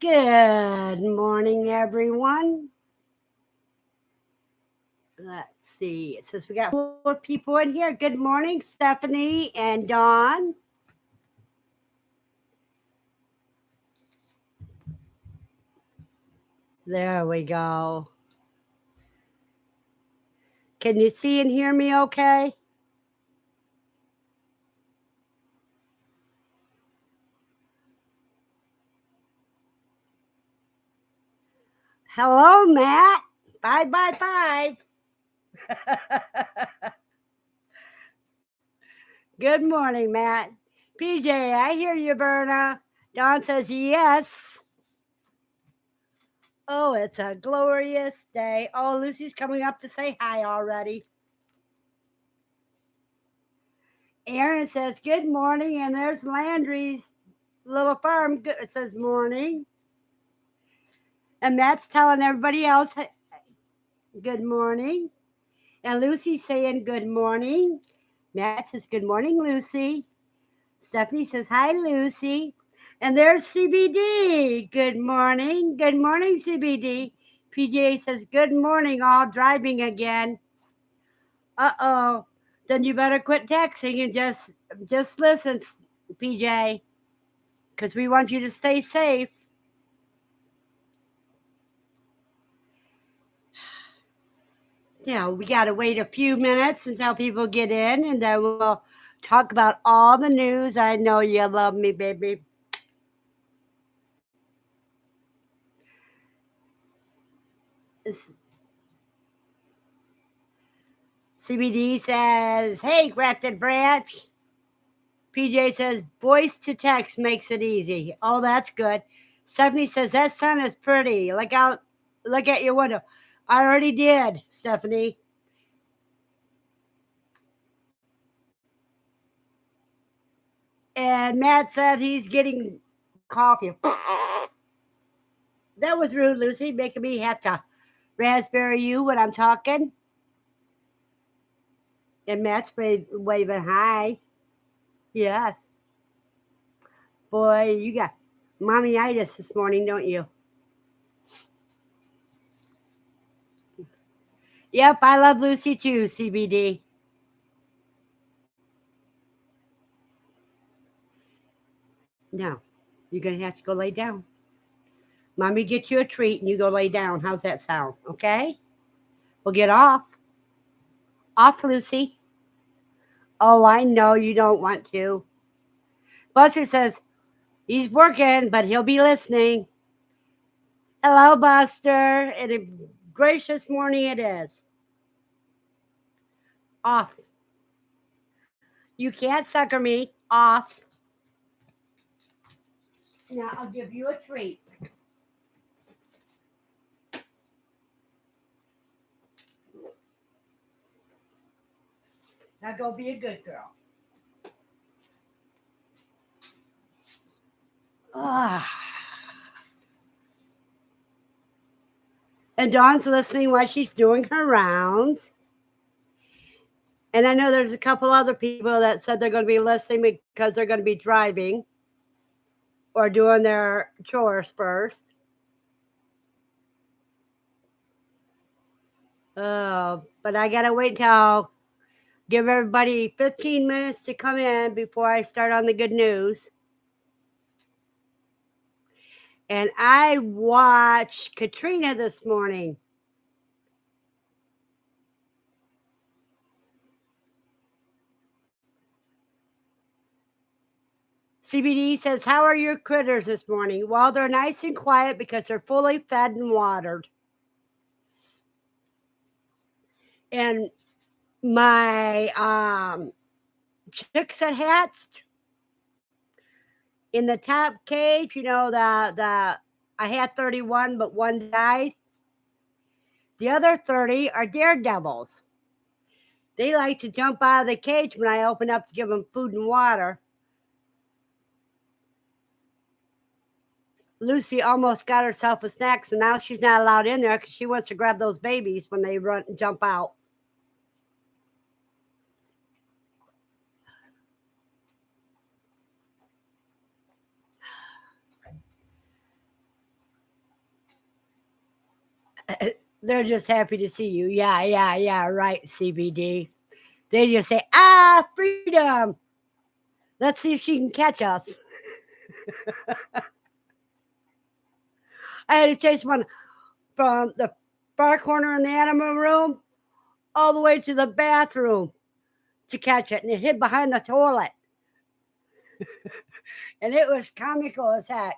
Good morning, everyone. Let's see. It says we got 4 people in here. Good morning, Stephanie and Dawn. There we go. Can you see and hear me okay? Hello, Matt. 5 by 5. Good morning, Matt. PJ, I hear you, Verna. Dawn says yes. Oh, it's a glorious day. Oh, Lucy's coming up to say hi already. Aaron says good morning, and there's Landry's little farm. It says morning. And Matt's telling everybody else good morning. And Lucy's saying good morning. Matt says good morning, Lucy. Stephanie says hi, Lucy. And there's CBD. Good morning. Good morning, CBD. PJ says good morning, all driving again. Uh-oh. Then you better quit texting and just listen, PJ, because we want you to stay safe. We got to wait a few minutes until people get in, and then we'll talk about all the news. I know you love me, baby. CBD says, hey, Grafted Branch. PJ says, voice to text makes it easy. Oh, that's good. Stephanie says, that sun is pretty. Look at your window. I already did, Stephanie. And Matt said he's getting coffee. That was rude, Lucy, making me have to raspberry you when I'm talking. And Matt's waving hi. Yes. Boy, you got mommy-itis this morning, don't you? Yep, I love Lucy too, CBD. Now, you're going to have to go lay down. Mommy get you a treat and you go lay down. How's that sound? Okay? Well, get off. Off, Lucy. Oh, I know you don't want to. Buster says he's working, but he'll be listening. Hello, Buster. And a gracious morning it is. Off. You can't sucker me. Off. Now I'll give you a treat. Now go be a good girl. Ah. And Dawn's listening while she's doing her rounds. And I know there's a couple other people that said they're going to be listening because they're going to be driving or doing their chores first. Oh, but I got to wait till give everybody 15 minutes to come in before I start on the good news. And I watched Katrina this morning. CBD says, how are your critters this morning? Well, they're nice and quiet because they're fully fed and watered. And my chicks that hatched in the top cage, the I had 31, but one died. The other 30 are daredevils. They like to jump out of the cage when I open up to give them food and water. Lucy almost got herself a snack, so now she's not allowed in there because she wants to grab those babies when they run and jump out. They're just happy to see you. Yeah, right, CBD. They just say, ah, freedom. Let's see if she can catch us. I had to chase one from the far corner in the animal room all the way to the bathroom to catch it, and it hid behind the toilet. And it was comical as heck.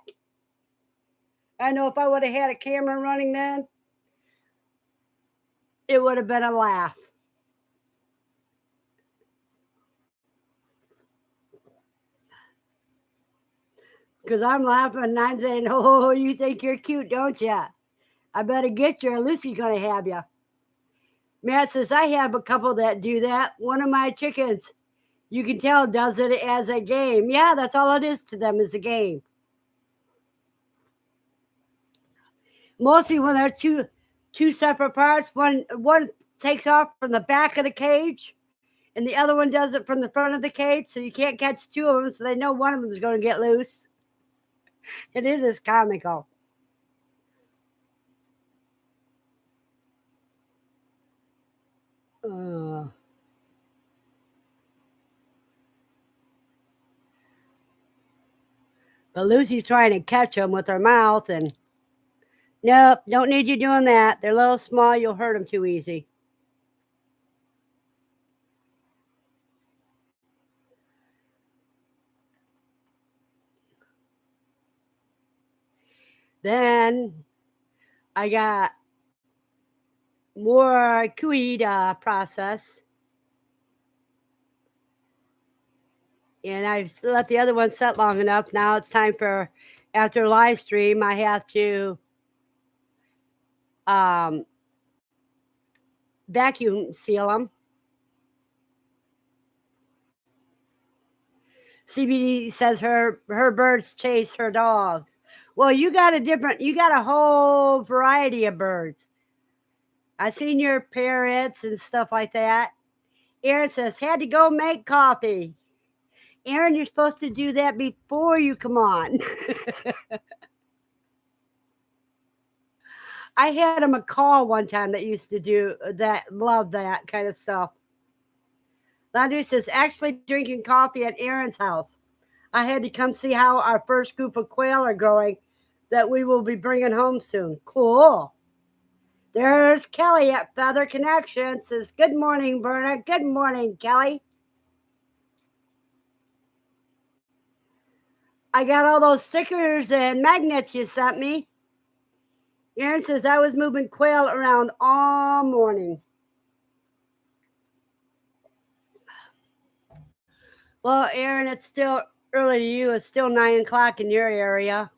I know if I would have had a camera running then, it would have been a laugh. Because I'm laughing and I'm saying, oh, you think you're cute, don't you? I better get you or Lucy's going to have you. Matt says, I have a couple that do that. One of my chickens, you can tell, does it as a game. Yeah, that's all it is to them, is a game. Mostly when they're two separate parts. One takes off from the back of the cage, and the other one does it from the front of the cage, so you can't catch two of them, so they know one of them is going to get loose. And it is comical. But Lucy's trying to catch them with her mouth, and nope, don't need you doing that. They're a little small. You'll hurt them too easy. Then I got more cuy to process. And I've let the other one set long enough. Now it's time for, after live stream, I have to vacuum seal them. CBD says her birds chase her dogs. Well, you got a whole variety of birds. I seen your parrots and stuff like that. Aaron says, had to go make coffee. Aaron, you're supposed to do that before you come on. I had a macaw one time that used to do that, love that kind of stuff. Landry says, actually drinking coffee at Aaron's house. I had to come see how our first group of quail are growing that we will be bringing home soon. Cool. There's Kelly at Feather Connection. Says, good morning, Verna. Good morning, Kelly. I got all those stickers and magnets you sent me. Aaron says, I was moving quail around all morning. Well, Aaron, it's still early to you. It's still 9 o'clock in your area.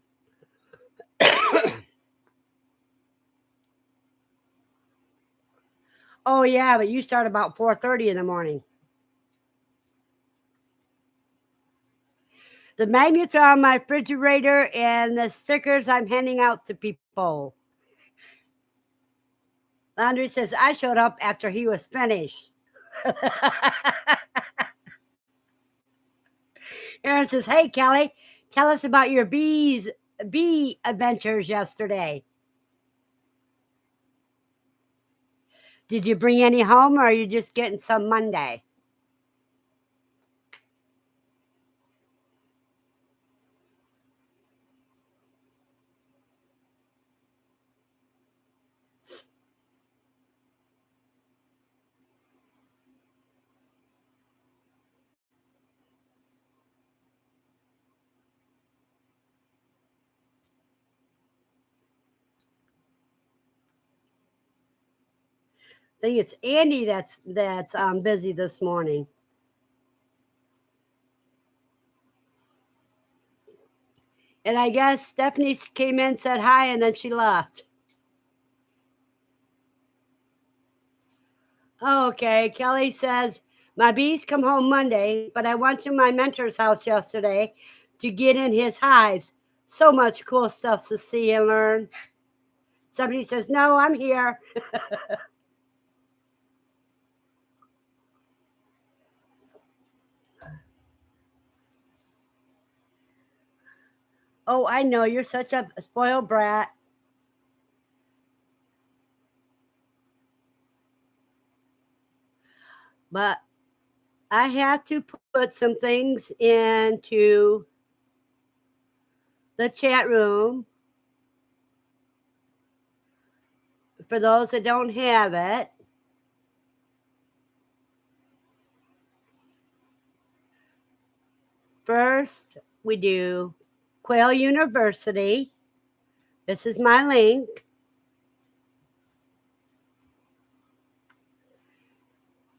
Oh, yeah, but you start about 4:30 in the morning. The magnets are on my refrigerator, and the stickers I'm handing out to people. Landry says, I showed up after he was finished. Aaron says, hey, Kelly, tell us about your bee adventures yesterday. Did you bring any home, or are you just getting some Monday? I think it's Andy that's busy this morning. And I guess Stephanie came in, said hi, and then she left. Okay, Kelly says, my bees come home Monday, but I went to my mentor's house yesterday to get in his hives. So much cool stuff to see and learn. Somebody says, no, I'm here. Oh, I know, you're such a spoiled brat. But I have to put some things into the chat room for those that don't have it. First, we do Quail University. This is my link.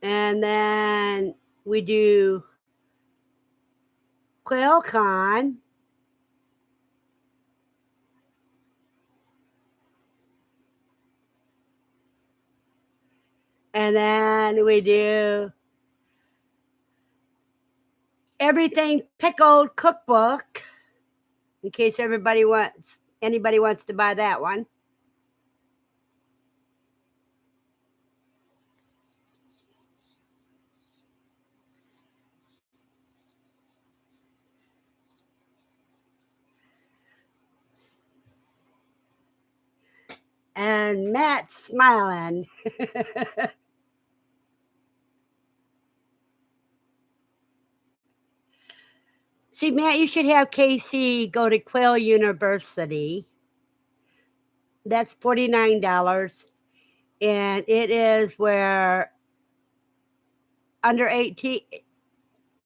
And then we do QuailCon. And then we do Everything Pickled Cookbook, in case anybody wants to buy that one. And Matt's smiling. See, Matt, you should have Casey go to Quail University. That's $49. And it is where under 18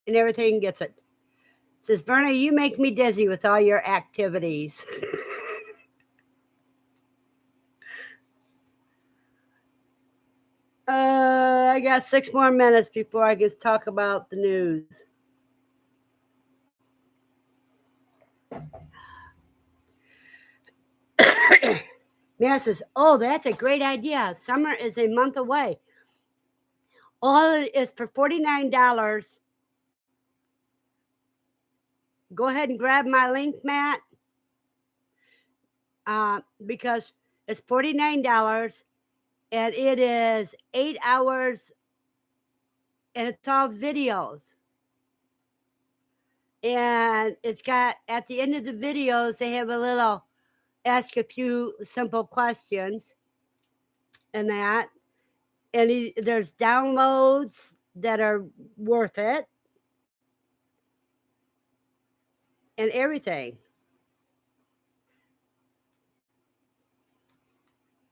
and everything gets it. It says, Verna, you make me dizzy with all your activities. I got 6 more minutes before I can talk about the news. Mia says, oh, that's a great idea. Summer is a month away. All it is for $49. Go ahead and grab my link, Matt, because it's $49 and it is 8 hours and it's all videos. And it's got, at the end of the videos, they have a little ask a few simple questions and that. And there's downloads that are worth it and everything.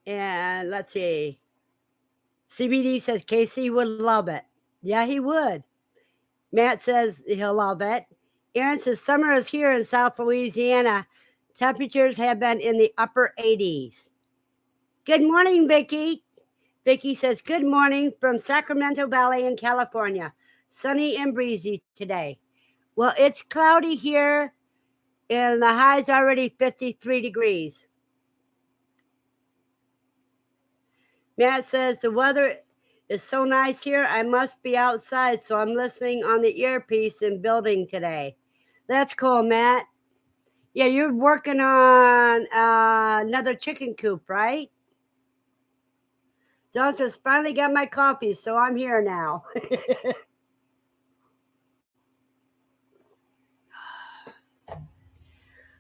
And let's see. CBD says Casey would love it. Yeah, he would. Matt says he'll love it. Aaron says summer is here in South Louisiana. Temperatures have been in the upper 80s. Good morning, Vicki. Vicki says, good morning from Sacramento Valley in California. Sunny and breezy today. Well, it's cloudy here and the high's already 53 degrees. Matt says the weather is so nice here. I must be outside, so I'm listening on the earpiece and building today. That's cool, Matt. Yeah, you're working on another chicken coop, right? John says, finally got my coffee, so I'm here now.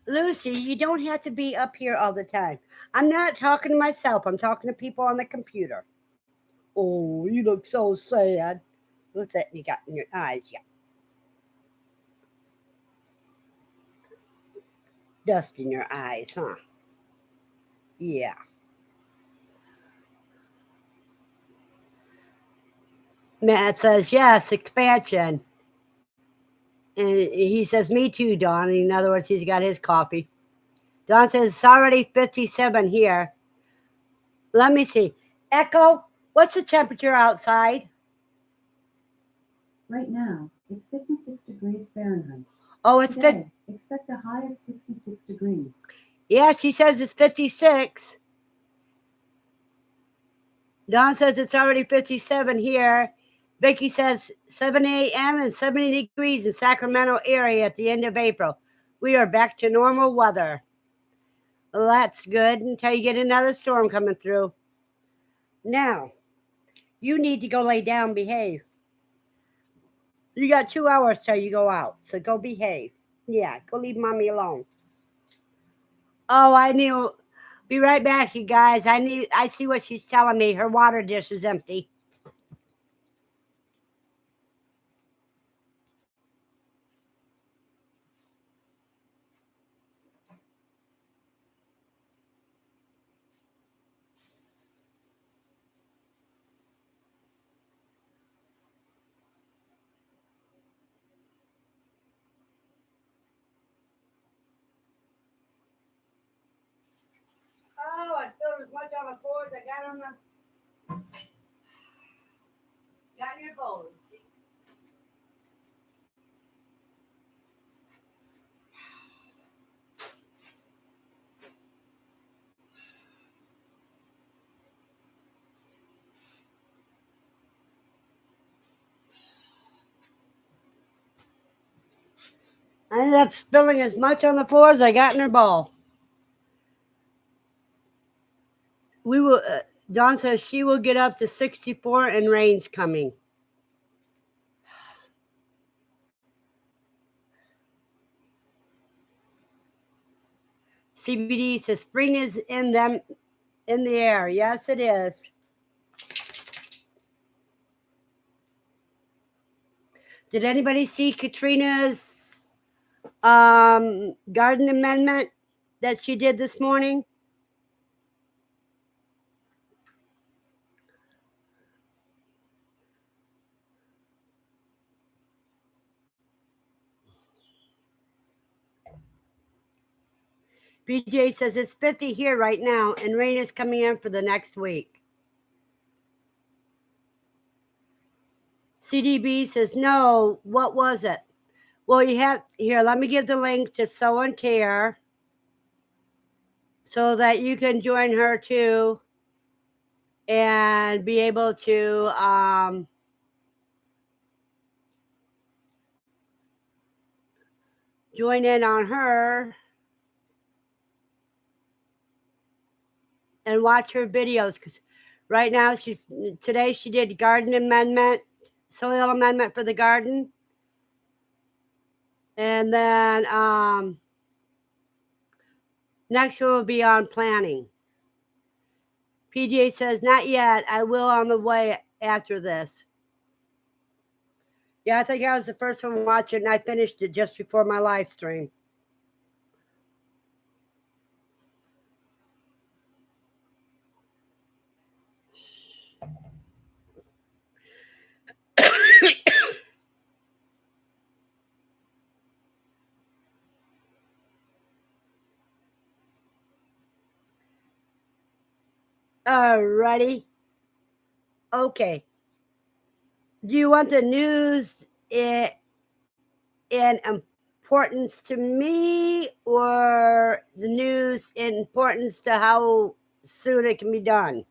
Lucy, you don't have to be up here all the time. I'm not talking to myself. I'm talking to people on the computer. Oh, you look so sad. What's that you got in your eyes? Yeah. Dust in your eyes, huh? Yeah. Matt says, yes, expansion. And he says, me too, Don. In other words, he's got his coffee. Don says, it's already 57 here. Let me see. Echo, what's the temperature outside? Right now, it's 56 degrees Fahrenheit. Oh, it's Today, expect a high of 66 degrees. Yeah, she says it's 56. Don says it's already 57 here. Vicki says 7 a.m. and 70 degrees in Sacramento area at the end of April. We are back to normal weather. Well, that's good until you get another storm coming through. Now, you need to go lay down, behave. You got 2 hours till you go out, so go behave. Yeah, go leave mommy alone. Oh, I knew. Be right back, you guys. I see what she's telling me. Her water dish is empty. as much on the floor as I got on the got in your bowls. I ended up spilling as much on the floor as I got in her bowl. We will. Dawn says she will get up to 64 and rain's coming. CBD says spring is in the air. Yes, it is. Did anybody see Katrina's garden amendment that she did this morning? BJ says it's 50 here right now, and rain is coming in for the next week. CDB says no. What was it? Well, you have here. Let me give the link to Sow and Care, so that you can join her too, and be able to join in on her and watch her videos, because right now today she did garden amendment, soil amendment for the garden, and then next one will be on planning. PJ says not yet. I will on the way after this. Yeah, I think I was the first one to watch it, and I finished it just before my live stream. Alrighty. Okay. Do you want the news in importance to me, or the news in importance to how soon it can be done?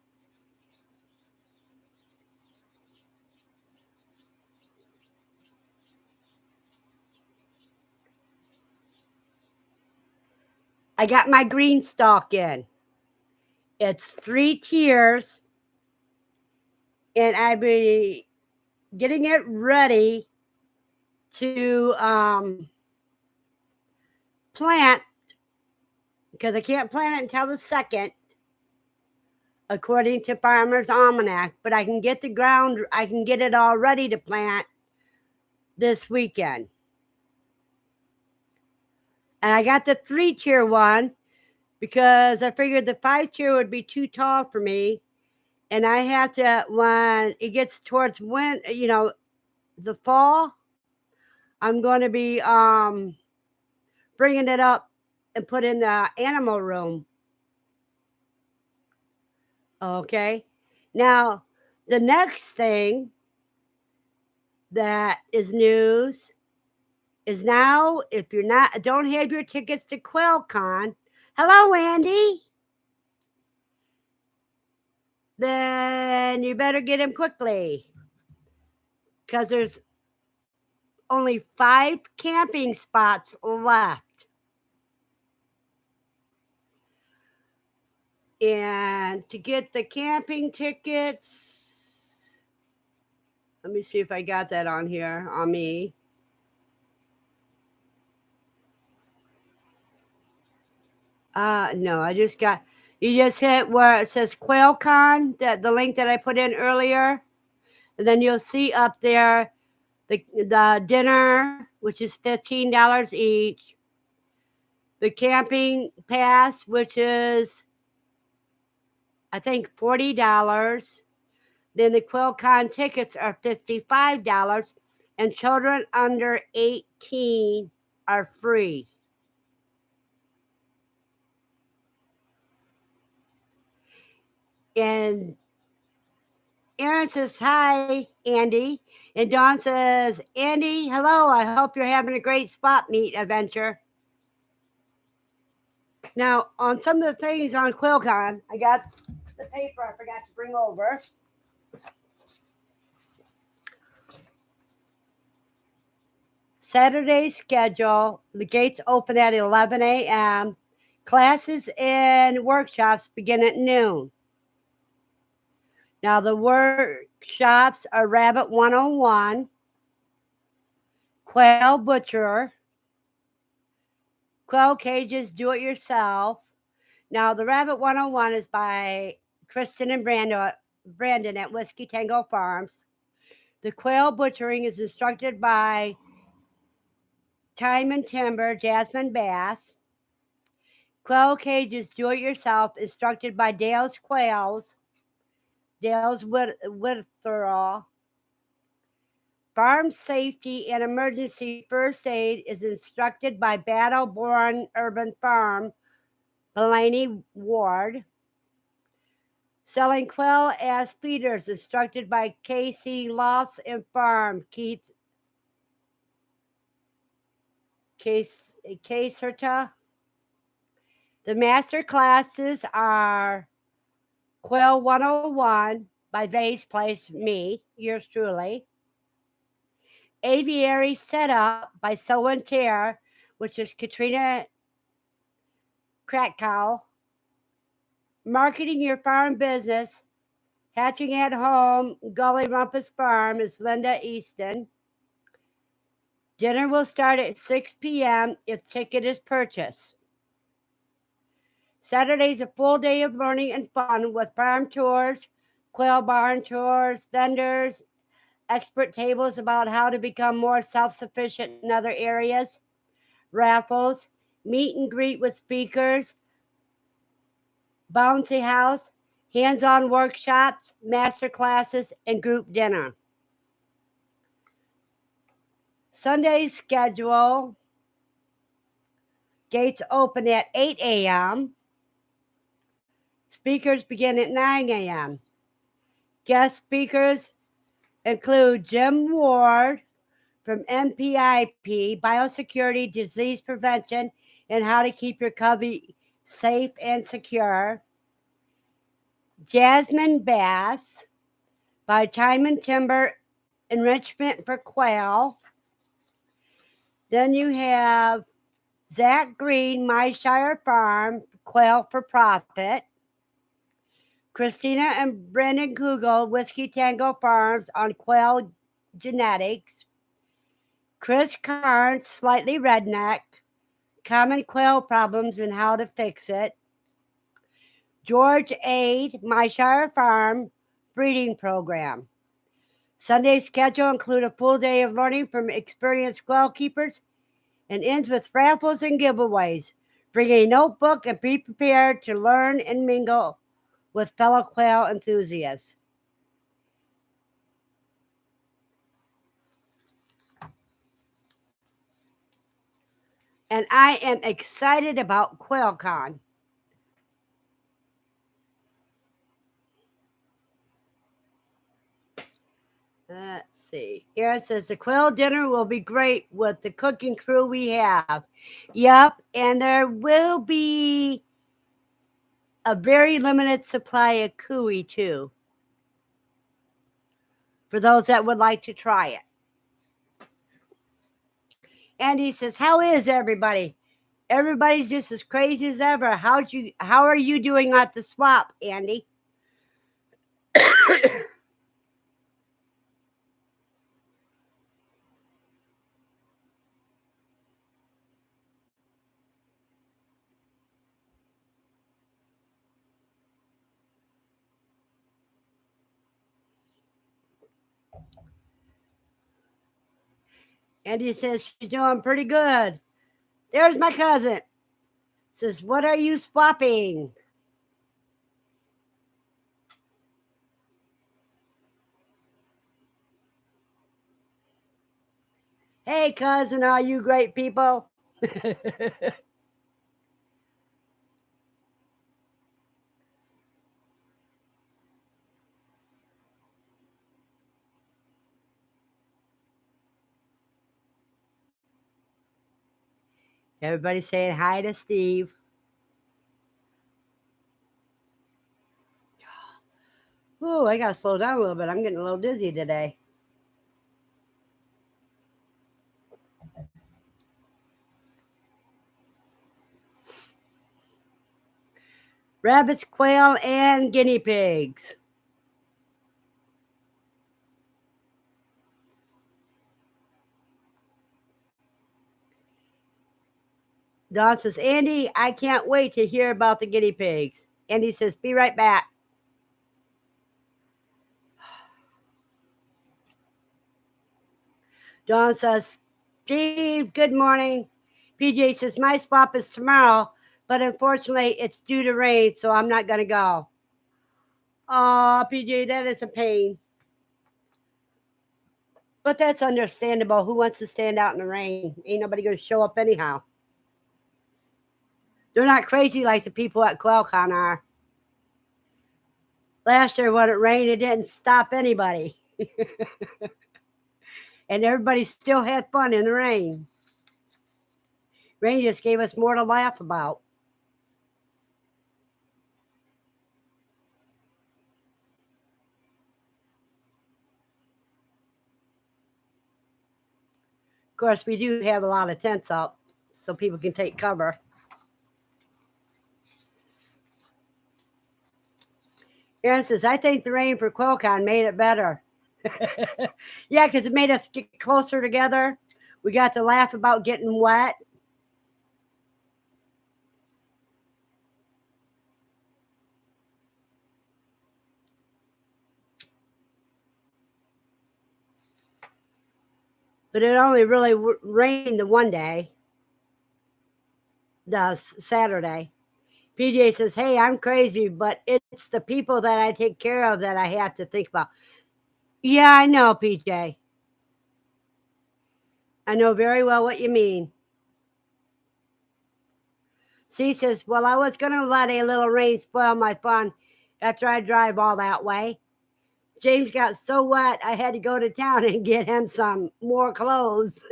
I got my green stalk in. It's 3 tiers, and I'll be getting it ready to plant, because I can't plant it until the 2nd, according to Farmer's Almanac, but I can get it all ready to plant this weekend. And I got the 3-tier one because I figured the 5-tier would be too tall for me. And I have to, when it gets towards the fall, I'm going to be bringing it up and put in the animal room. Okay. Now, the next thing that is news is now, if don't have your tickets to QuailCon, hello, Andy, then you better get them quickly, because there's only 5 camping spots left. And to get the camping tickets, let me see if I got that on here on me. No, you just hit where it says QuailCon, the link that I put in earlier. And then you'll see up there the dinner, which is $15 each. The camping pass, which is, I think, $40. Then the QuailCon tickets are $55. And children under 18 are free. And Aaron says, hi, Andy. And Dawn says, Andy, hello. I hope you're having a great spot meet adventure. Now, on some of the things on QuailCon, I got the paper I forgot to bring over. Saturday schedule, the gates open at 11 a.m. Classes and workshops begin at noon. Now, the workshops are Rabbit 101, Quail Butcher, Quail Cages Do It Yourself. Now, the Rabbit 101 is by Kristen and Brandon at Whiskey Tango Farms. The quail butchering is instructed by Time and Timber, Jasmine Bass. Quail Cages Do It Yourself, instructed by Dale's Quails, Dale's Witherall. Farm Safety and Emergency First Aid is instructed by Battle Born Urban Farm, Blaney Ward. Selling quail as feeders, instructed by Casey Loss and Farm, Keith Caserta. The master classes are Quail 101 by Vase Place, me, yours truly. Aviary Setup by Sow and Tear, which is Katrina Kratkow. Marketing Your Farm Business, Hatching at Home, Gully Rumpus Farm is Linda Easton. Dinner will start at 6 p.m. if ticket is purchased. Saturday's a full day of learning and fun with farm tours, quail barn tours, vendors, expert tables about how to become more self-sufficient in other areas, raffles, meet and greet with speakers, bouncy house, hands-on workshops, master classes, and group dinner. Sunday's schedule, gates open at 8 a.m. Speakers begin at 9 a.m. Guest speakers include Jim Ward from MPIP, Biosecurity, Disease Prevention, and How to Keep Your Covey Safe and Secure. Jasmine Bass by Time and Timber, Enrichment for Quail. Then you have Zach Green, My Shire Farm, Quail for Profit. Christina and Brendan Kugel, Whiskey Tango Farms on quail genetics. Chris Carnes, Slightly Redneck, Common Quail Problems and How to Fix It. George Aid, My Shire Farm, Breeding Program. Sunday's schedule include a full day of learning from experienced quail keepers and ends with raffles and giveaways. Bring a notebook and be prepared to learn and mingle with fellow quail enthusiasts. And I am excited about QuailCon. Let's see. Aaron says the quail dinner will be great with the cooking crew we have. Yep, and there will be a very limited supply of cooey too, for those that would like to try it. Andy says, how is everybody? Everybody's just as crazy as ever. How are you doing at the swap, Andy? Andy says she's doing pretty good. There's my cousin. Says, what are you swapping? Hey, cousin, all you great people. Everybody saying hi to Steve. Oh, I gotta slow down a little bit. I'm getting a little dizzy today. Rabbits, quail, and guinea pigs. Don says, Andy, I can't wait to hear about the guinea pigs. Andy says, be right back. Don says, Steve, good morning. PJ says, my swap is tomorrow, but unfortunately it's due to rain, so I'm not going to go. Oh, PJ, that is a pain. But that's understandable. Who wants to stand out in the rain? Ain't nobody going to show up anyhow. They're not crazy like the people at QuailCon are. Last year when it rained, it didn't stop anybody. And everybody still had fun in the rain. Rain just gave us more to laugh about. Of course, we do have a lot of tents up so people can take cover. Aaron says, I think the rain for QuailCon made it better. Yeah, because it made us get closer together. We got to laugh about getting wet. But it only really rained the one day, the Saturday. PJ says, hey, I'm crazy, but it's the people that I take care of that I have to think about. Yeah, I know, PJ. I know very well what you mean. C says, well, I was going to let a little rain spoil my fun after I drive all that way. James got so wet, I had to go to town and get him some more clothes.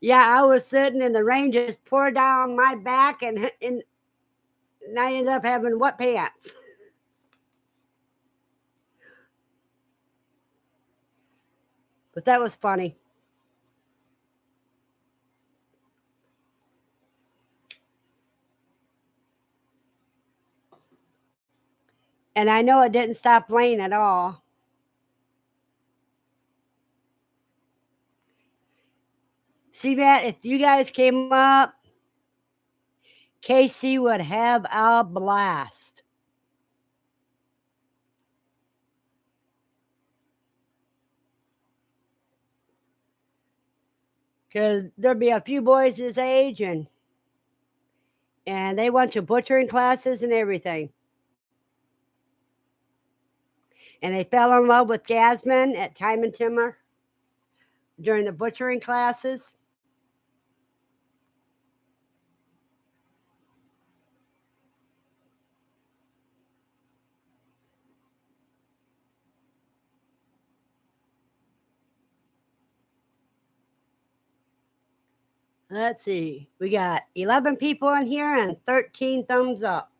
Yeah, I was sitting and the rain just poured down my back and I ended up having wet pants. But that was funny. And I know it didn't stop raining at all. See, Matt, if you guys came up, Casey would have a blast. Because there'd be a few boys his age and they went to butchering classes and everything. And they fell in love with Jasmine at Time and Timber during the butchering classes. Let's see. We got 11 people in here and 13 thumbs up.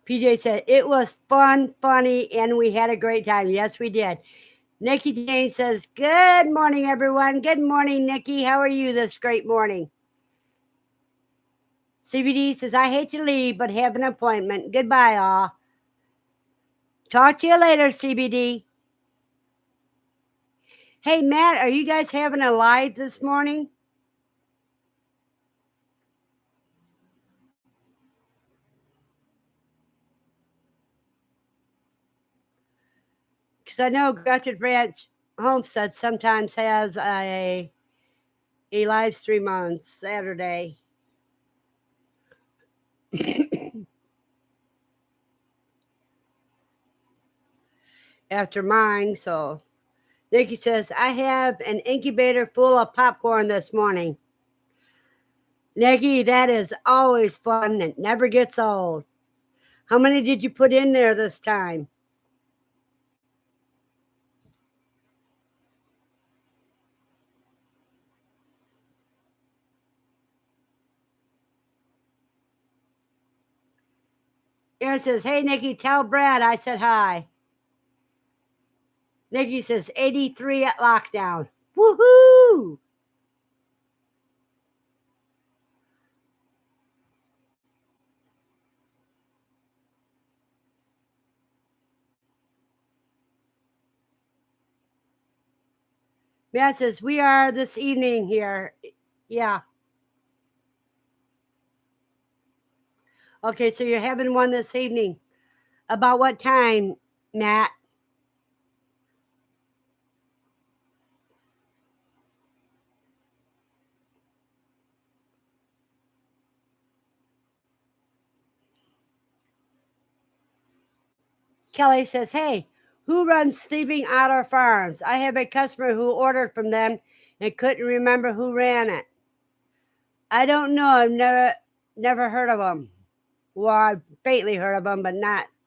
PJ said, it was fun, funny, and we had a great time. Yes, we did. Nikki Jane says, good morning, everyone. Good morning, Nikki. How are you this great morning? CBD says, I hate to leave, but have an appointment. Goodbye, all. Talk to you later, CBD. Hey, Matt, are you guys having a live this morning? Because I know Gretchen Branch Homestead sometimes has a live stream on Saturday. After mine, so Nikki says, I have an incubator full of popcorn this morning. Nikki, that is always fun. It never gets old. How many did you put in there this time? Aaron says, hey, Nikki, tell Brad I said hi. Nikki says, 83 at lockdown. Woohoo! Matt says, we are this evening here. Yeah. Okay, so you're having one this evening. About what time, Matt? Kelly says, hey, who runs Sleeping Otter Farms? I have a customer who ordered from them and couldn't remember who ran it. I don't know. I've never heard of them. Well, I've faintly heard of them, but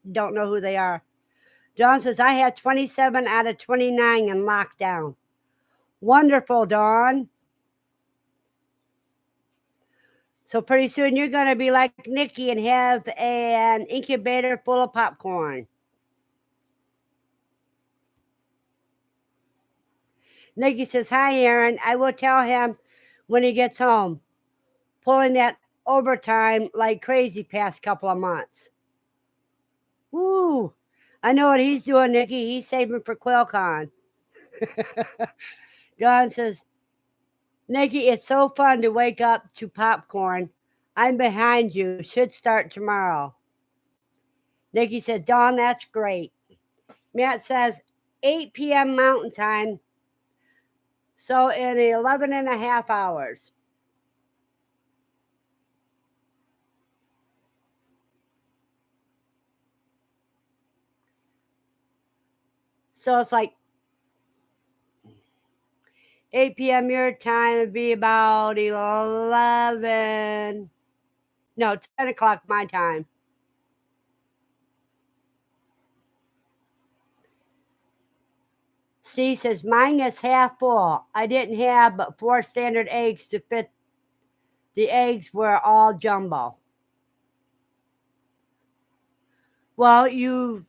don't know who they are. Dawn says, I had 27 out of 29 in lockdown. Wonderful, Dawn. So pretty soon you're going to be like Nikki and have an incubator full of popcorn. Nikki says, hi, Aaron. I will tell him when he gets home. Pulling that overtime like crazy past couple of months. Woo! I know what he's doing, Nikki. He's saving for QuailCon. John says, Nikki, it's so fun to wake up to popcorn. I'm behind you. Should start tomorrow. Nikki said, Dawn, that's great. Matt says, 8 p.m. Mountain Time. So in 11 and a half hours. So it's like 8 p.m. your time would be about 10 o'clock my time. C says, mine is half full. I didn't have but 4 standard eggs to fit. The eggs were all jumbo. Well, you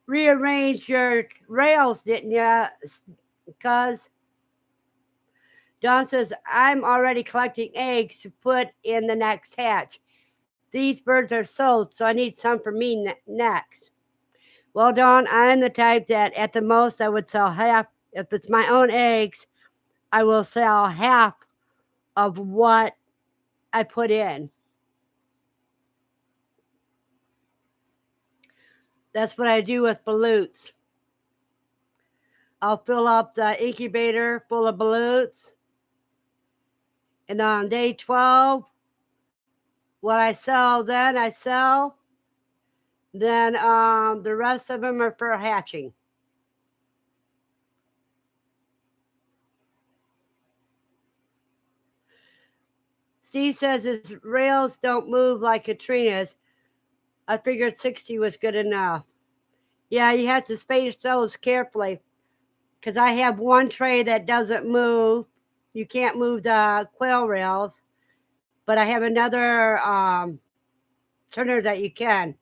rearranged your rails, didn't you? Because Dawn says, I'm already collecting eggs to put in the next hatch. These birds are sold, so I need some for me next. Well, Dawn, I'm the type that at the most I would sell half. If it's my own eggs, I will sell half of what I put in. That's what I do with balloons. I'll fill up the incubator full of balloons. And on day 12, what I sell, then I sell. Then the rest of them are for hatching. Steve says his rails don't move like Katrina's. I figured 60 was good enough. Yeah, you have to space those carefully because I have one tray that doesn't move. You can't move the quail rails, but I have another turner that you can.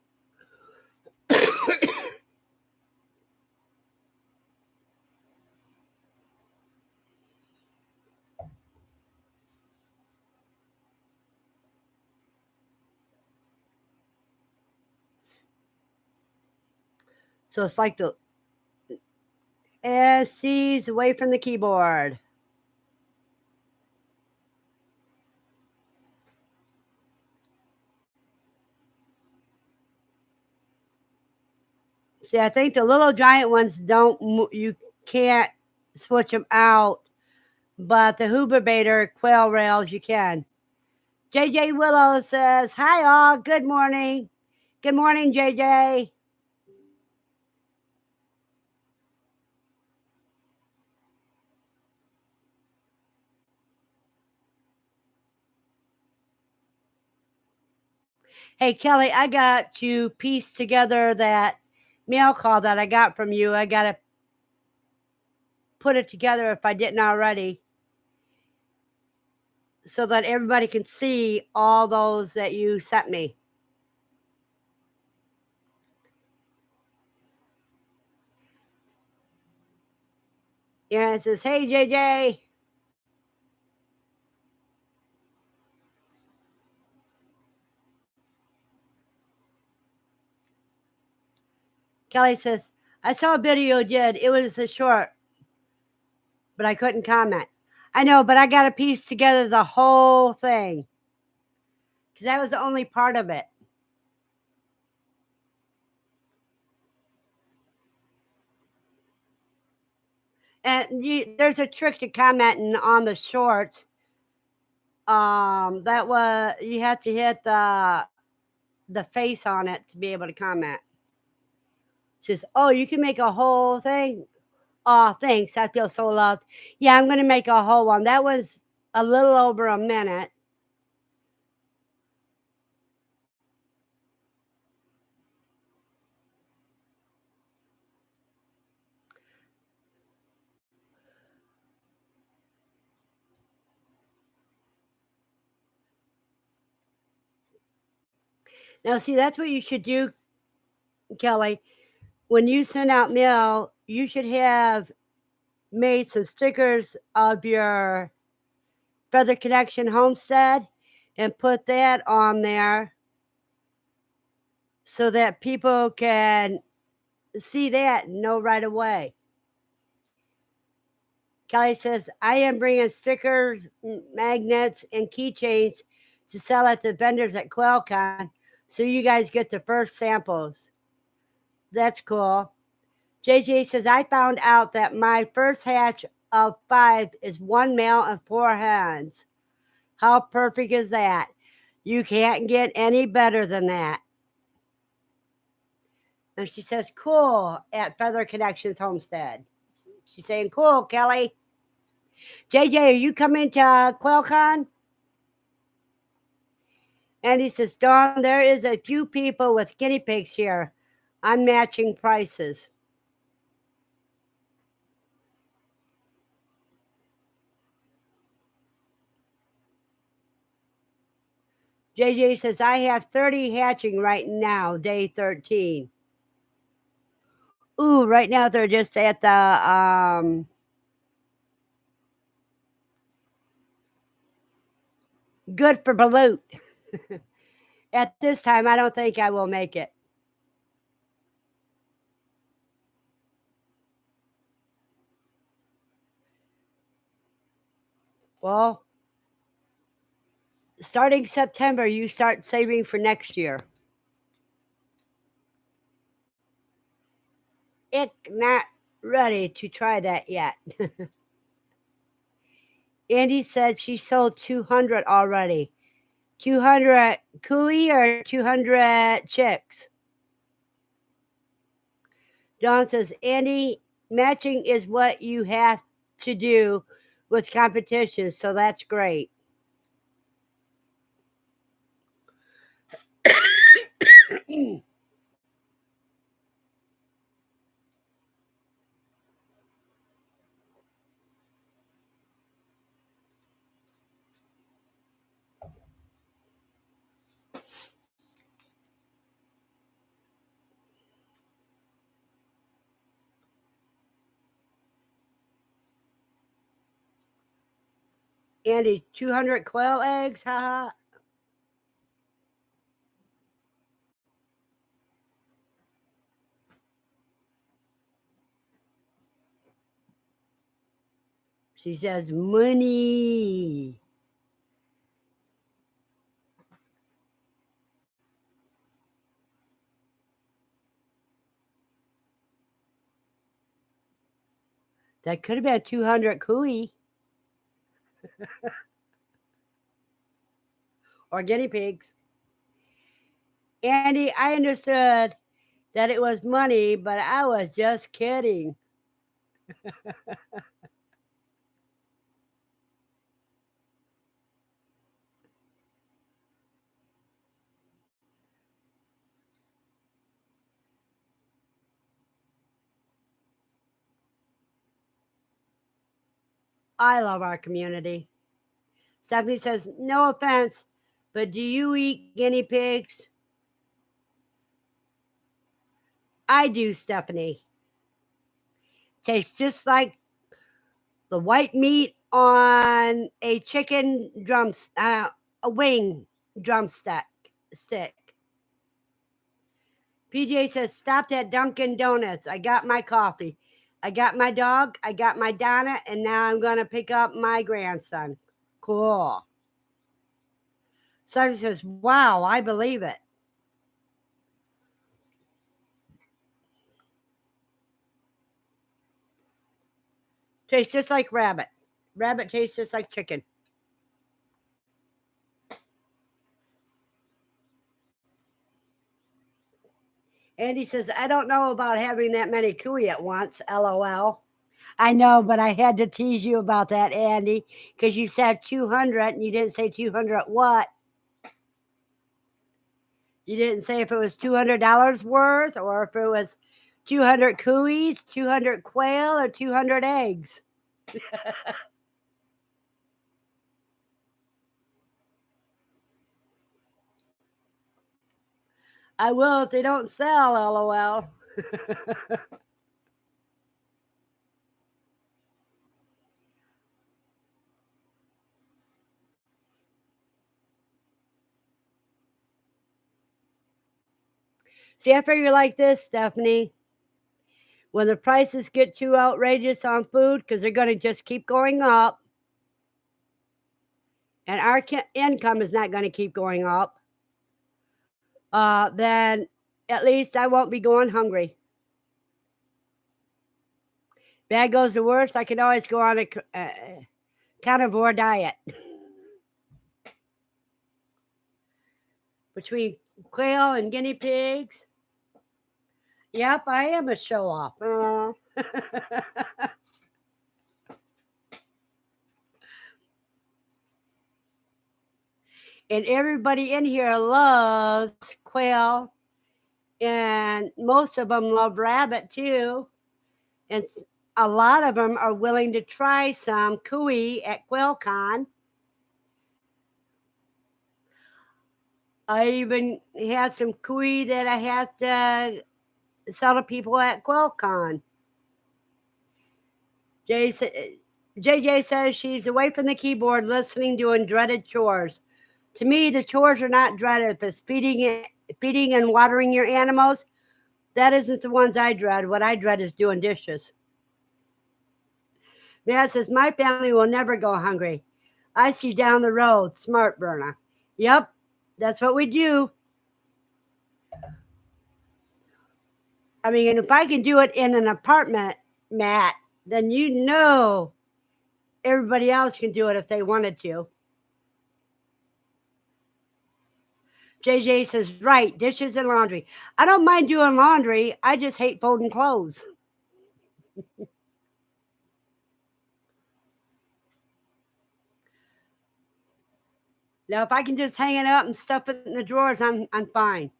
So it's like the SC's away from the keyboard. See, I think the little giant ones you can't switch them out, but the Huberbaiter quail rails you can. JJ Willow says, hi all, good morning. Good morning, JJ. Hey, Kelly, I got to piece together that mail call that I got from you. I got to put it together if I didn't already so that everybody can see all those that you sent me. Yeah, it says, "Hey, JJ." Kelly says, "I saw a video you did. It was a short, but I couldn't comment." I know, but I got to piece together the whole thing because that was the only part of it. And there's a trick to commenting on the shorts. That was you have to hit the face on it to be able to comment. It says, "Oh, you can make a whole thing." Oh, thanks. I feel so loved. Yeah, I'm gonna make a whole one. That was a little over a minute. Now, see, that's what you should do, Kelly. When you send out mail, you should have made some stickers of your Feather Connection homestead and put that on there so that people can see that and know right away. Kelly says, "I am bringing stickers, magnets, and keychains to sell at the vendors at QuailCon, so you guys get the first samples." That's cool. JJ says, "I found out that my first hatch of 5 is 1 male and 4 hens. How perfect is that? You can't get any better than that." And she says, "Cool," at Feather Connections Homestead. She's saying, "Cool, Kelly." JJ, are you coming to QuailCon? And he says, "Dawn, there is a few people with guinea pigs here. I'm matching prices." JJ says, "I have 30 hatching right now, day 13. Ooh, right now they're just at the good for balut. At this time, I don't think I will make it. Well, starting September, you start saving for next year. Ick, not ready to try that yet. Andy said she sold 200 already. 200 cooey or 200 chicks? Dawn says, "Andy, matching is what you have to do with competition, so that's great." Andy, 200 quail eggs? Haha. She says, "Money." That could have been 200 cooey or guinea pigs. Andy, I understood that it was money, but I was just kidding. I love our community. Stephanie says, no offense, but do you eat guinea pigs? I do, Stephanie. Tastes just like the white meat on a chicken a wing drumstick stick. PJ says, stopped at Dunkin' Donuts. I got my coffee. I got my dog. I got my Donna, and now I'm going to pick up my grandson. Cool. Sonny says, wow, I believe it. Tastes just like rabbit. Rabbit tastes just like chicken. Andy says, I don't know about having that many cuy at once, LOL. I know, but I had to tease you about that, Andy, because you said 200 and you didn't say 200 what? You didn't say if it was $200 worth or if it was 200 cuys, 200 quail, or 200 eggs. I will if they don't sell, LOL. See, I figure like this, Stephanie. When the prices get too outrageous on food, because they're going to just keep going up, and our income is not going to keep going up, then at least I won't be going hungry. Bad goes to worse, I can always go on a carnivore diet. Between quail and guinea pigs. Yep, I am a show off. And everybody in here loves quail, and most of them love rabbit too. And a lot of them are willing to try some cuy at QuailCon. I even had some cuy that I had to sell to people at QuailCon. JJ says she's away from the keyboard listening, doing dreaded chores. To me, the chores are not dreaded. If it's feeding and watering your animals, that isn't the ones I dread. What I dread is doing dishes. Matt says, my family will never go hungry. I see down the road. Smart, Verna. Yep, that's what we do. I mean, if I can do it in an apartment, Matt, then you know everybody else can do it if they wanted to. JJ says, right, dishes and laundry. I don't mind doing laundry. I just hate folding clothes. Now, if I can just hang it up and stuff it in the drawers, I'm fine.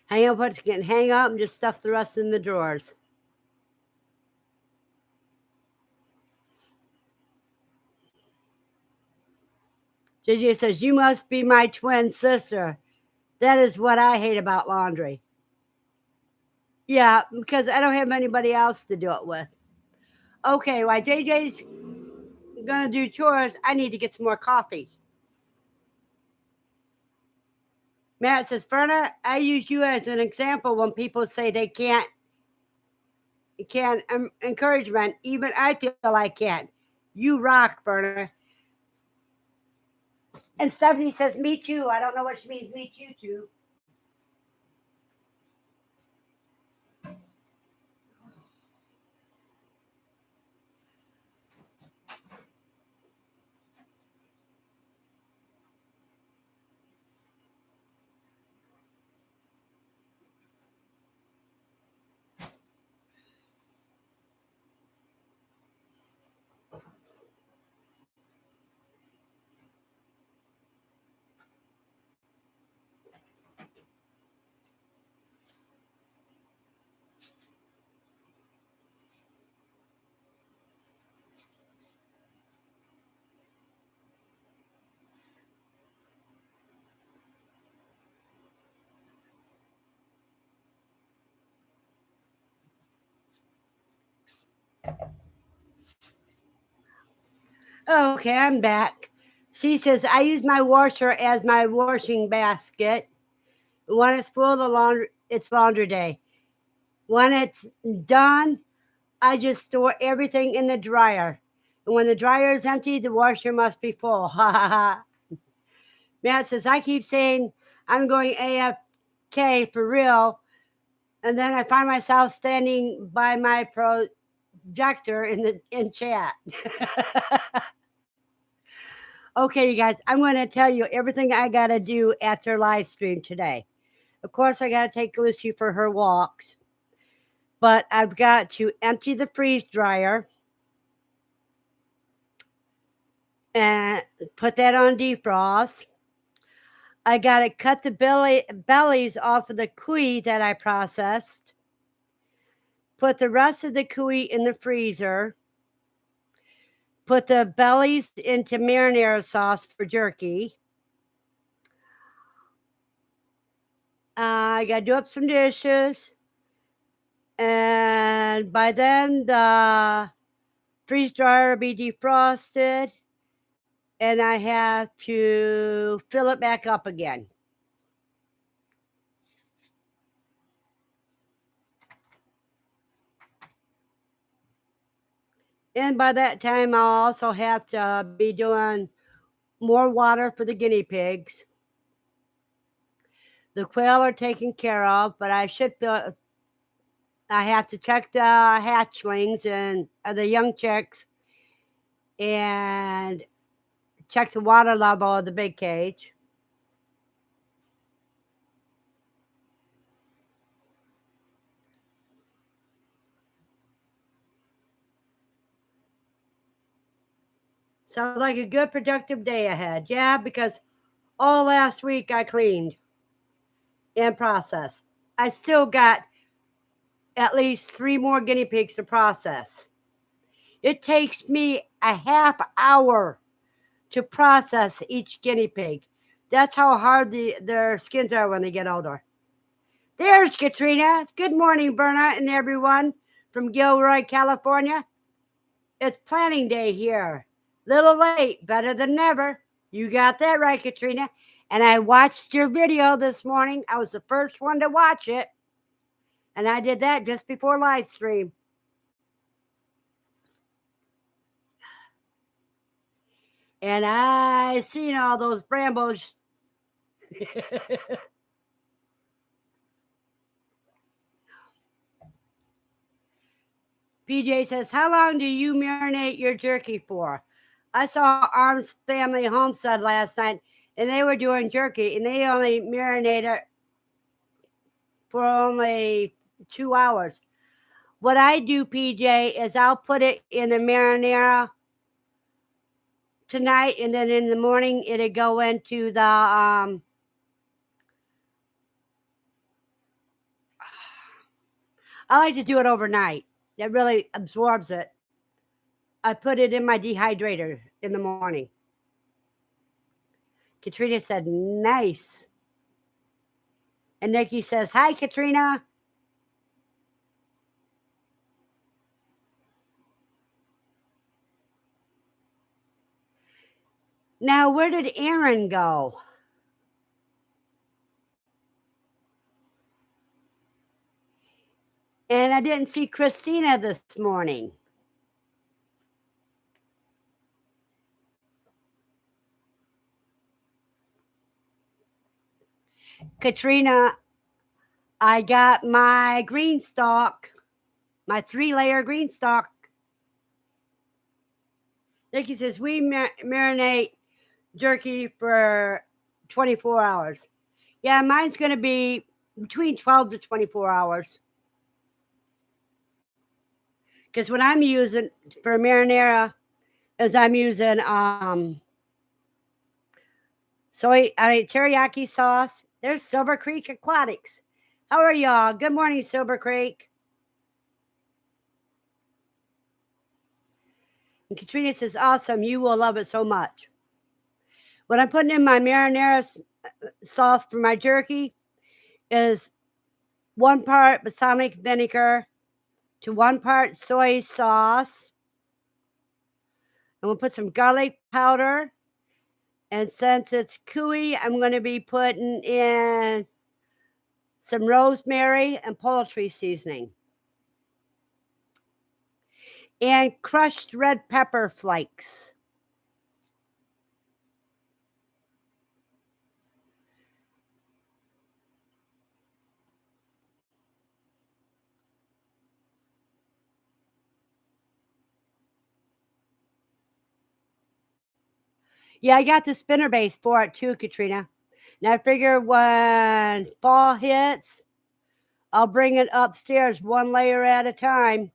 Hang up what you can hang up and just stuff the rest in the drawers. JJ says, you must be my twin sister. That is what I hate about laundry. Yeah, because I don't have anybody else to do it with. Okay, while JJ's gonna do chores, I need to get some more coffee. Matt says, Verna, I use you as an example when people say they can't encouragement. Even I feel I can't. You rock, Verna. And Stephanie says, me too. I don't know what she means, me too. Okay, I'm back. She says, I use my washer as my washing basket. When it's full, it's laundry day. When it's done, I just store everything in the dryer. And when the dryer is empty, the washer must be full. Ha ha ha. Matt says, I keep saying I'm going AFK for real. And then I find myself standing by my projector in chat. Okay, you guys, I'm going to tell you everything I got to do after live stream today. Of course, I got to take Lucy for her walks. But I've got to empty the freeze dryer and put that on defrost. I got to cut the bellies off of the cuy that I processed. Put the rest of the cuy in the freezer. Put the bellies into marinara sauce for jerky. I got to do up some dishes. And by then, the freeze dryer will be defrosted. And I have to fill it back up again. And by that time, I'll also have to be doing more water for the guinea pigs. The quail are taken care of, but I have to check the hatchlings and the young chicks and check the water level of the big cage. Sounds like a good productive day ahead. Yeah, because all last week I cleaned and processed. I still got at least 3 more guinea pigs to process. It takes me a half hour to process each guinea pig. That's how hard their skins are when they get older. There's Katrina. Good morning, Verna and everyone from Gilroy, California. It's planting day here. Little late, better than never. You got that right, Katrina. And I watched your video this morning. I was the first one to watch it. And I did that just before live stream. And I seen all those brambos. PJ says, how long do you marinate your jerky for? I saw Arm's Family Homestead last night, and they were doing jerky, and they only marinate it for only 2 hours. What I do, PJ, is I'll put it in the marinara tonight, and then in the morning it'll go into the I like to do it overnight. It really absorbs it. I put it in my dehydrator in the morning. Katrina said, nice. And Nikki says, hi, Katrina. Now, where did Aaron go? And I didn't see Christina this morning. Katrina, I got my green stalk, my 3-layer green stalk. Nikki says, we marinate jerky for 24 hours. Yeah, mine's going to be between 12 to 24 hours. Because what I'm using for marinara is I'm using teriyaki sauce. There's Silver Creek Aquatics. How are y'all? Good morning, Silver Creek. And Katrina says, awesome. You will love it so much. What I'm putting in my marinara sauce for my jerky is 1 part balsamic vinegar to 1 part soy sauce. And we'll put some garlic powder. And since it's cuy, I'm going to be putting in some rosemary and poultry seasoning. And crushed red pepper flakes. Yeah, I got the spinner base for it too, Katrina. And I figure when fall hits, I'll bring it upstairs 1 layer at a time.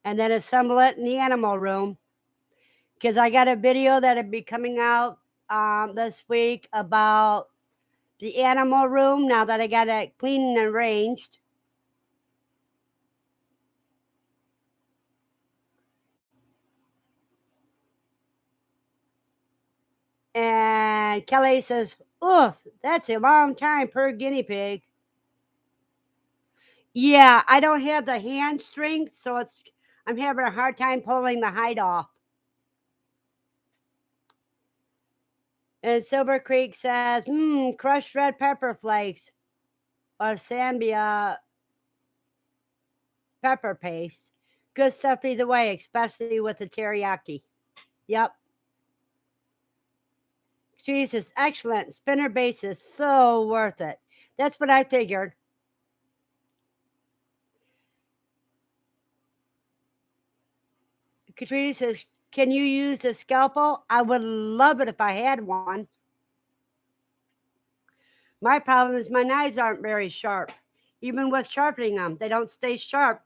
And then assemble it in the animal room. Because I got a video that'll be coming out this week about the animal room now that I got it clean and arranged. And Kelly says, oof, that's a long time per guinea pig. Yeah, I don't have the hand strength, so I'm having a hard time pulling the hide off. And Silver Creek says, crushed red pepper flakes or Zambia pepper paste. Good stuff either way, especially with the teriyaki. Yep. Jesus, excellent. Spinner base is so worth it. That's what I figured. Katrina says, can you use a scalpel? I would love it if I had one. My problem is my knives aren't very sharp. Even with sharpening them, they don't stay sharp.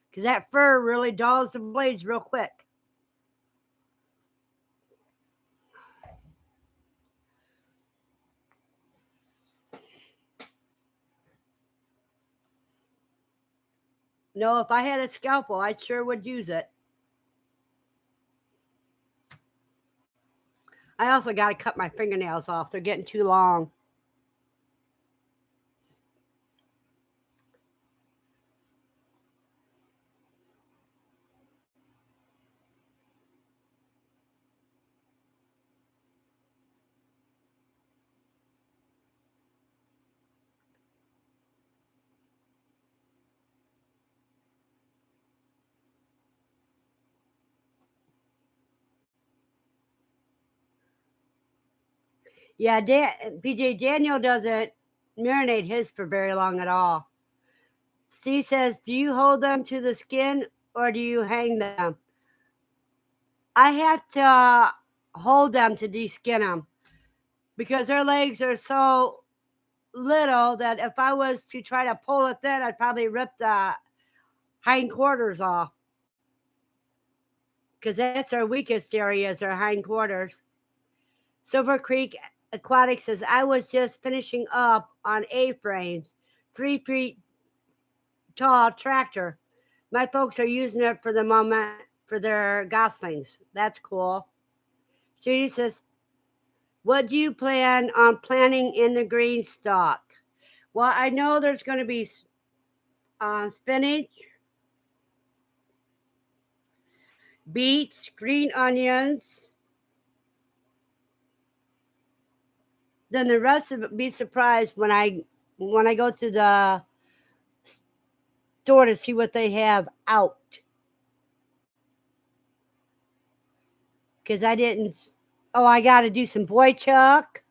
Because that fur really dulls the blades real quick. No, if I had a scalpel, I sure would use it. I also got to cut my fingernails off. They're getting too long. Yeah, PJ Daniel doesn't marinate his for very long at all. Steve says, do you hold them to the skin or do you hang them? I have to hold them to deskin them because their legs are so little that if I was to try to pull it then, I'd probably rip the hindquarters off because that's our weakest area is our hindquarters. Silver Creek Aquatic says, I was just finishing up on A-frames, 3 feet tall tractor. My folks are using it for the moment for their goslings. That's cool. Judy says, what do you plan on planting in the green stalk? Well, I know there's going to be spinach, beets, green onions. Then the rest of it, be surprised when I go to the store to see what they have out. Because I didn't. Oh, I got to do some boy chuck.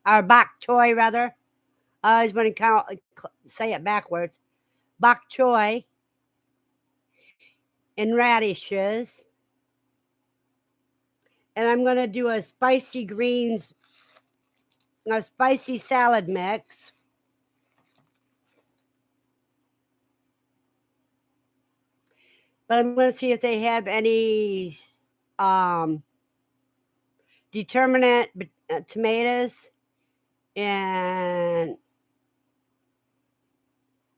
Or bok choy, rather. I always want to say it backwards. Bok choy. And radishes. And I'm going to do a spicy greens, a spicy salad mix. But I'm going to see if they have any determinate tomatoes and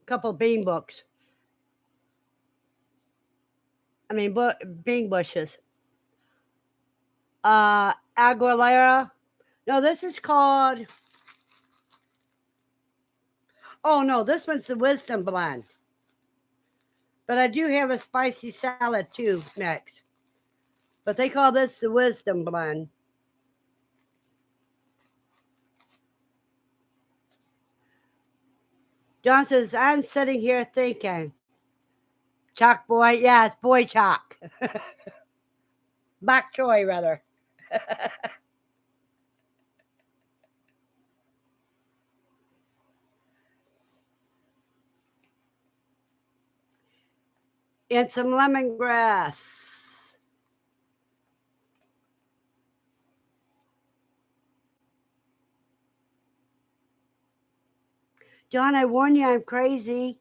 a couple bean books. I mean, bean bushes. Aguilera. No, this is called Oh no, this one's the wisdom blend. But I do have a spicy salad too next. But they call this the wisdom blend. John says, I'm sitting here thinking. Chalk boy, yeah, it's boy chalk. Bok choy, rather. And some lemongrass. John, I warn you, I'm crazy.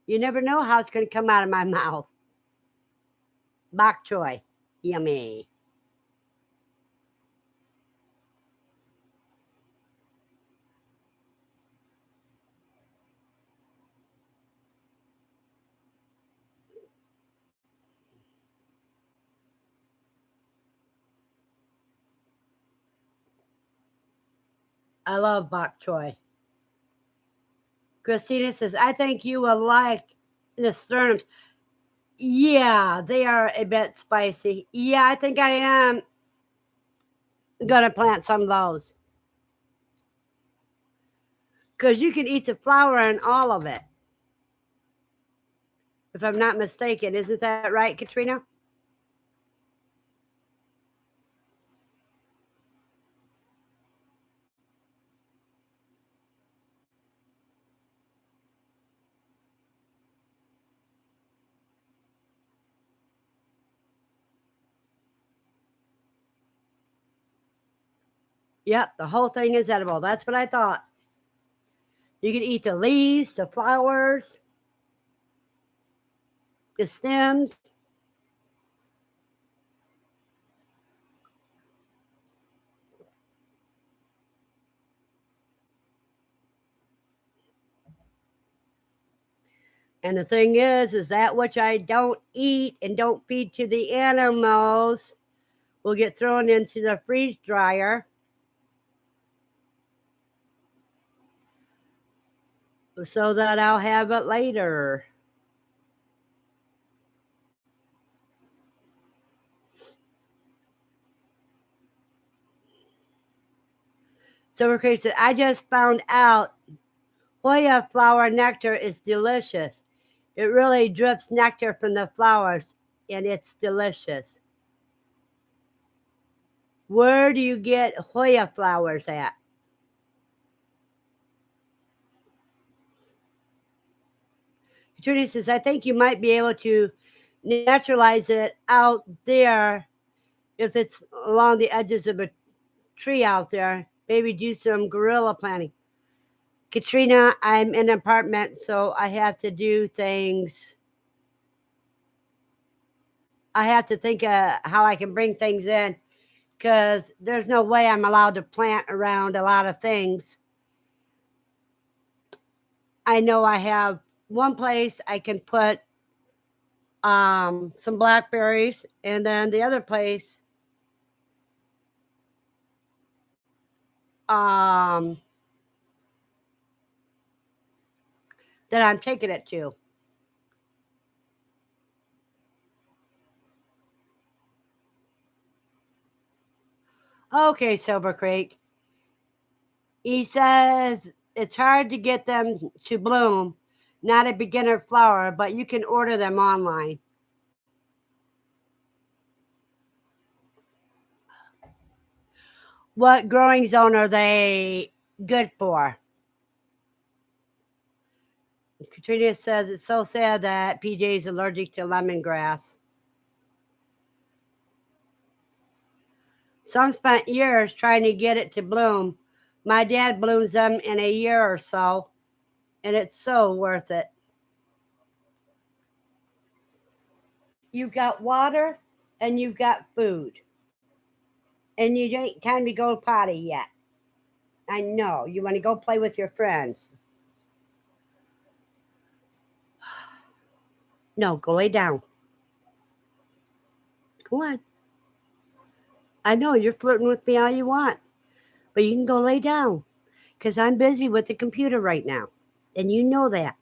You never know how it's going to come out of my mouth. Bok choy. Yummy. I love bok choy. Christina says, I think you will like nasturtiums. Yeah, they are a bit spicy. Yeah, I think I am going to plant some of those. Because you can eat the flour and all of it. If I'm not mistaken. Isn't that right, Katrina? Yep, the whole thing is edible. That's what I thought. You can eat the leaves, the flowers, the stems. And the thing is that which I don't eat and don't feed to the animals will get thrown into the freeze dryer so that I'll have it later. So we're crazy. I just found out Hoya flower nectar is delicious. It really drips nectar from the flowers and it's delicious. Where do you get Hoya flowers at? Trudy says, I think you might be able to naturalize it out there if it's along the edges of a tree out there. Maybe do some gorilla planting. Katrina, I'm in an apartment, so I have to do things. I have to think how I can bring things in because there's no way I'm allowed to plant around a lot of things. I know I have one place I can put some blackberries, and then the other place that I'm taking it to. Okay, Silver Creek. He says it's hard to get them to bloom. Not a beginner flower, but you can order them online. What growing zone are they good for? Katrina says it's so sad that PJ is allergic to lemongrass. Some spent years trying to get it to bloom. My dad blooms them in a year or so, and it's so worth it. You've got water and you've got food, and you ain't time to go potty yet. I know you want to go play with your friends. No, go lay down. Go on. I know you're flirting with me all you want, but you can go lay down because I'm busy with the computer right now. And you know that.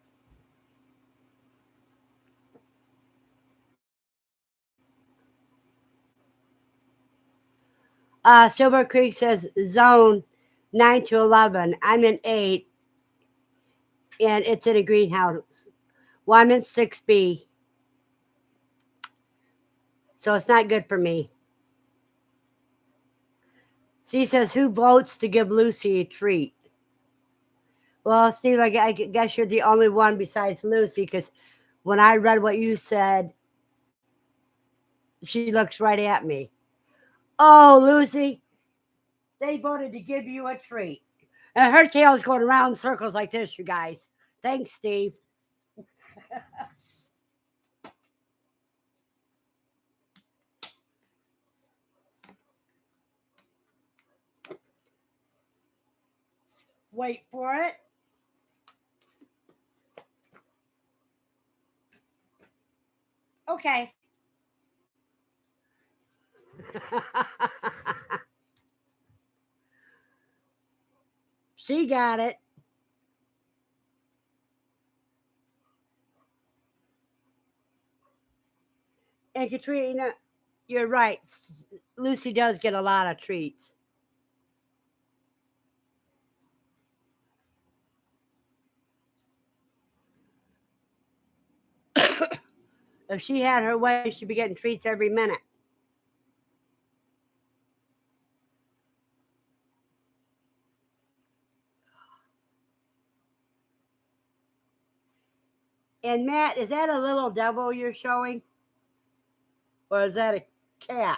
Silver Creek says zone 9 to 11. I'm in 8, and it's in a greenhouse. Well, I'm in 6B. So it's not good for me. She says, who votes to give Lucy a treat? Well, Steve, I guess you're the only one besides Lucy, because when I read what you said, she looks right at me. Oh, Lucy, they voted to give you a treat. And her tail's going around in circles like this, you guys. Thanks, Steve. Wait for it. Okay. She got it. And Katrina, you're right. Lucy does get a lot of treats. If she had her way, she'd be getting treats every minute. And Matt, is that a little devil you're showing? Or is that a cat?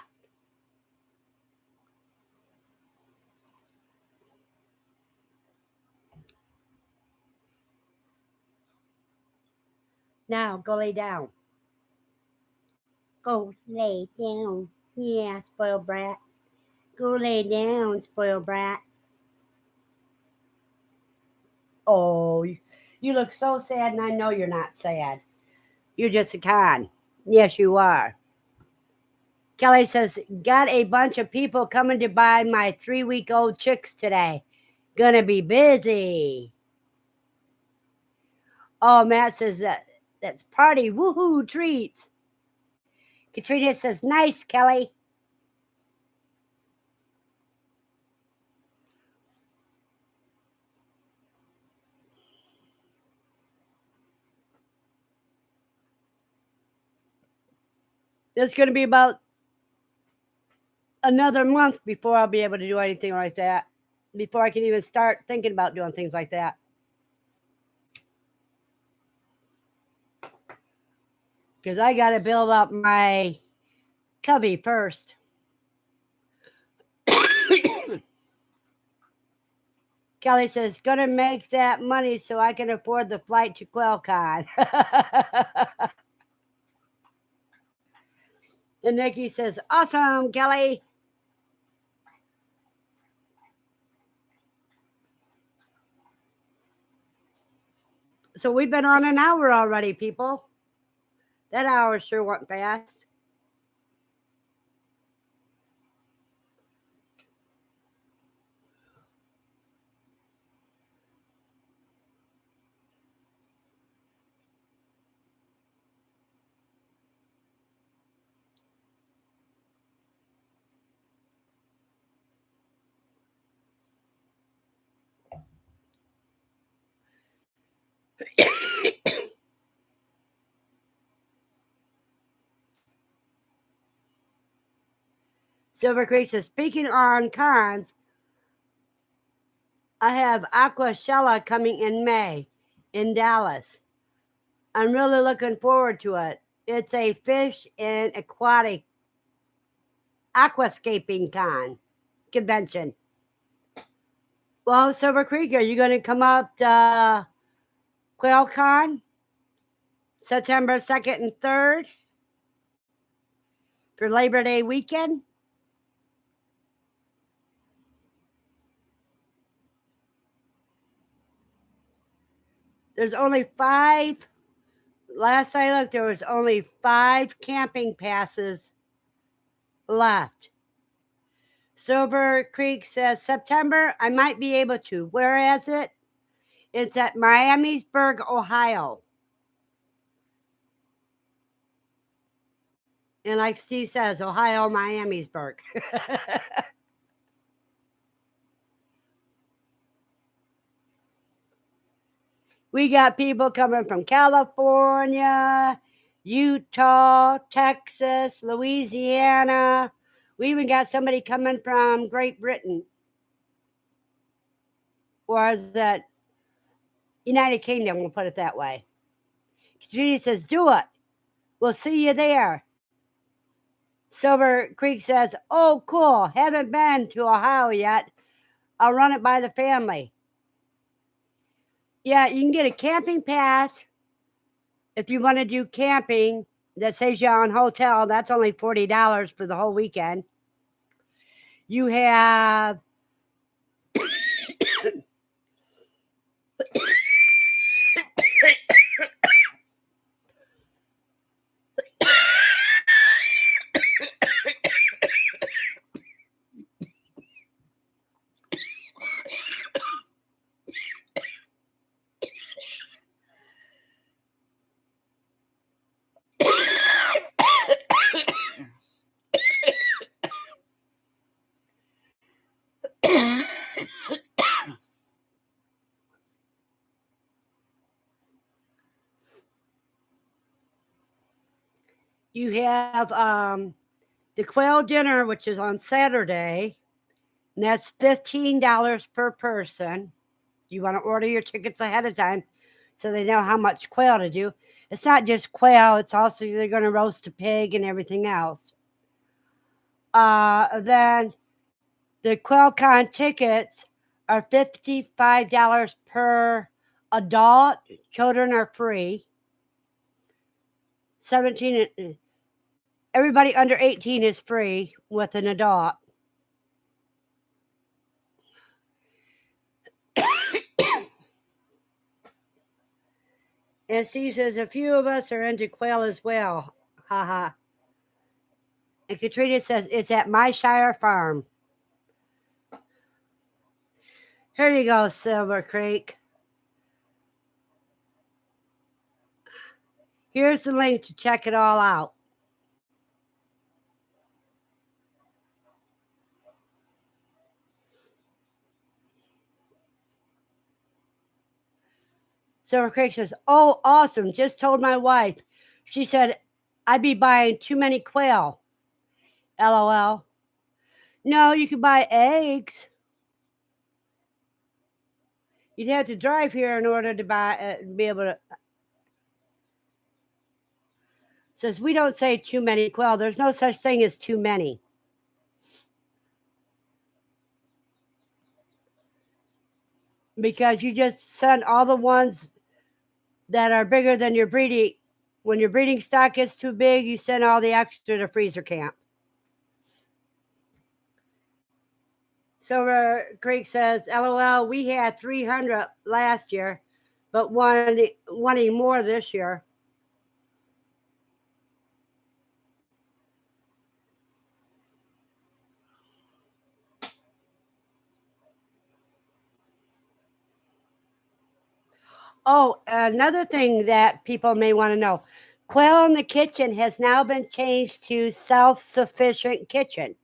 Now, go lay down. Go lay down. Yeah, spoiled brat. Go lay down, spoiled brat. Oh, you look so sad, and I know you're not sad. You're just a con. Yes, you are. Kelly says, got a bunch of people coming to buy my 3-week-old chicks today. Gonna be busy. Oh, Matt says that's party woohoo treats. Katrina says, nice, Kelly. It's going to be about another month before I'll be able to do anything like that. Before I can even start thinking about doing things like that. Because I got to build up my cubby first. Kelly says, gonna make that money so I can afford the flight to QuailCon. And Nikki says, awesome, Kelly. So we've been on an hour already, people. That hour sure went fast. Silver Creek says, speaking on cons, I have Aquashella coming in May in Dallas. I'm really looking forward to it. It's a fish and aquatic aquascaping convention. Well, Silver Creek, are you going to come up to QuailCon September 2nd and 3rd for Labor Day weekend? There's only 5. Last I looked, there was only 5 camping passes left. Silver Creek says September, I might be able to. Where is it? It's at Miamisburg, Ohio. And like Steve says, Ohio, Miamisburg. We got people coming from California, Utah, Texas, Louisiana. We even got somebody coming from Great Britain. Or is that United Kingdom? We'll put it that way. Judy says, do it. We'll see you there. Silver Creek says, oh, cool. Haven't been to Ohio yet. I'll run it by the family. Yeah, you can get a camping pass if you want to do camping. That saves you on hotel. That's only $40 for the whole weekend. You have the Quail dinner, which is on Saturday, and that's $15 per person. You want to order your tickets ahead of time so they know how much quail to do. It's not just quail, it's also they're going to roast a pig and everything else. Then the QuailCon tickets are $55 per adult. Children are free. 17, everybody under 18 is free with an adult. And Steve says, a few of us are into quail as well. Haha. And Katrina says, it's at my Shire farm. Here you go, Silver Creek. Here's the link to check it all out. Silver Creek says, oh, awesome. Just told my wife. She said, I'd be buying too many quail. LOL. No, you can buy eggs. You'd have to drive here in order to be able to. Says, we don't say too many quail. There's no such thing as too many. Because you just send all the ones that are bigger than your breeding. When your breeding stock gets too big, you send all the extra to freezer camp. Silver Creek says, LOL, we had 300 last year, but wanting more this year. Oh, another thing that people may want to know. Quail in the Kitchen has now been changed to self-sufficient kitchen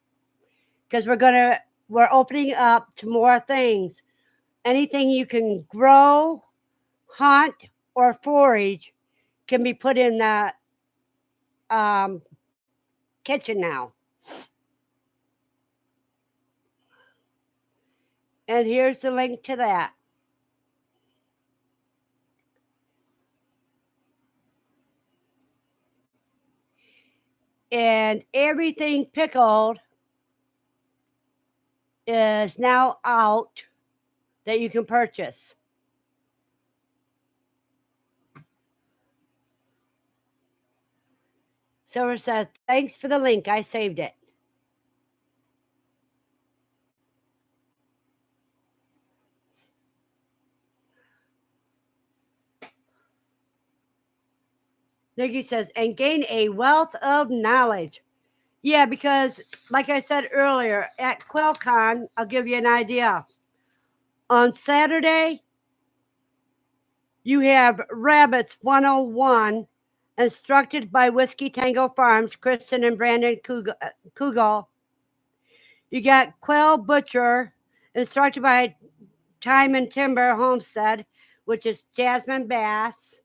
because we're opening up to more things. Anything you can grow, hunt, or forage can be put in the kitchen now. And here's the link to that. And everything pickled is now out that you can purchase. Silver says, thanks for the link. I saved it. Nikki says, and gain a wealth of knowledge. Yeah, because like I said earlier, at QuailCon, I'll give you an idea. On Saturday, You have Rabbits 101, instructed by Whiskey Tango Farms, Kristen and Brandon Kugel. You got Quail Butcher, instructed by Time and Timber Homestead, which is Jasmine Bass.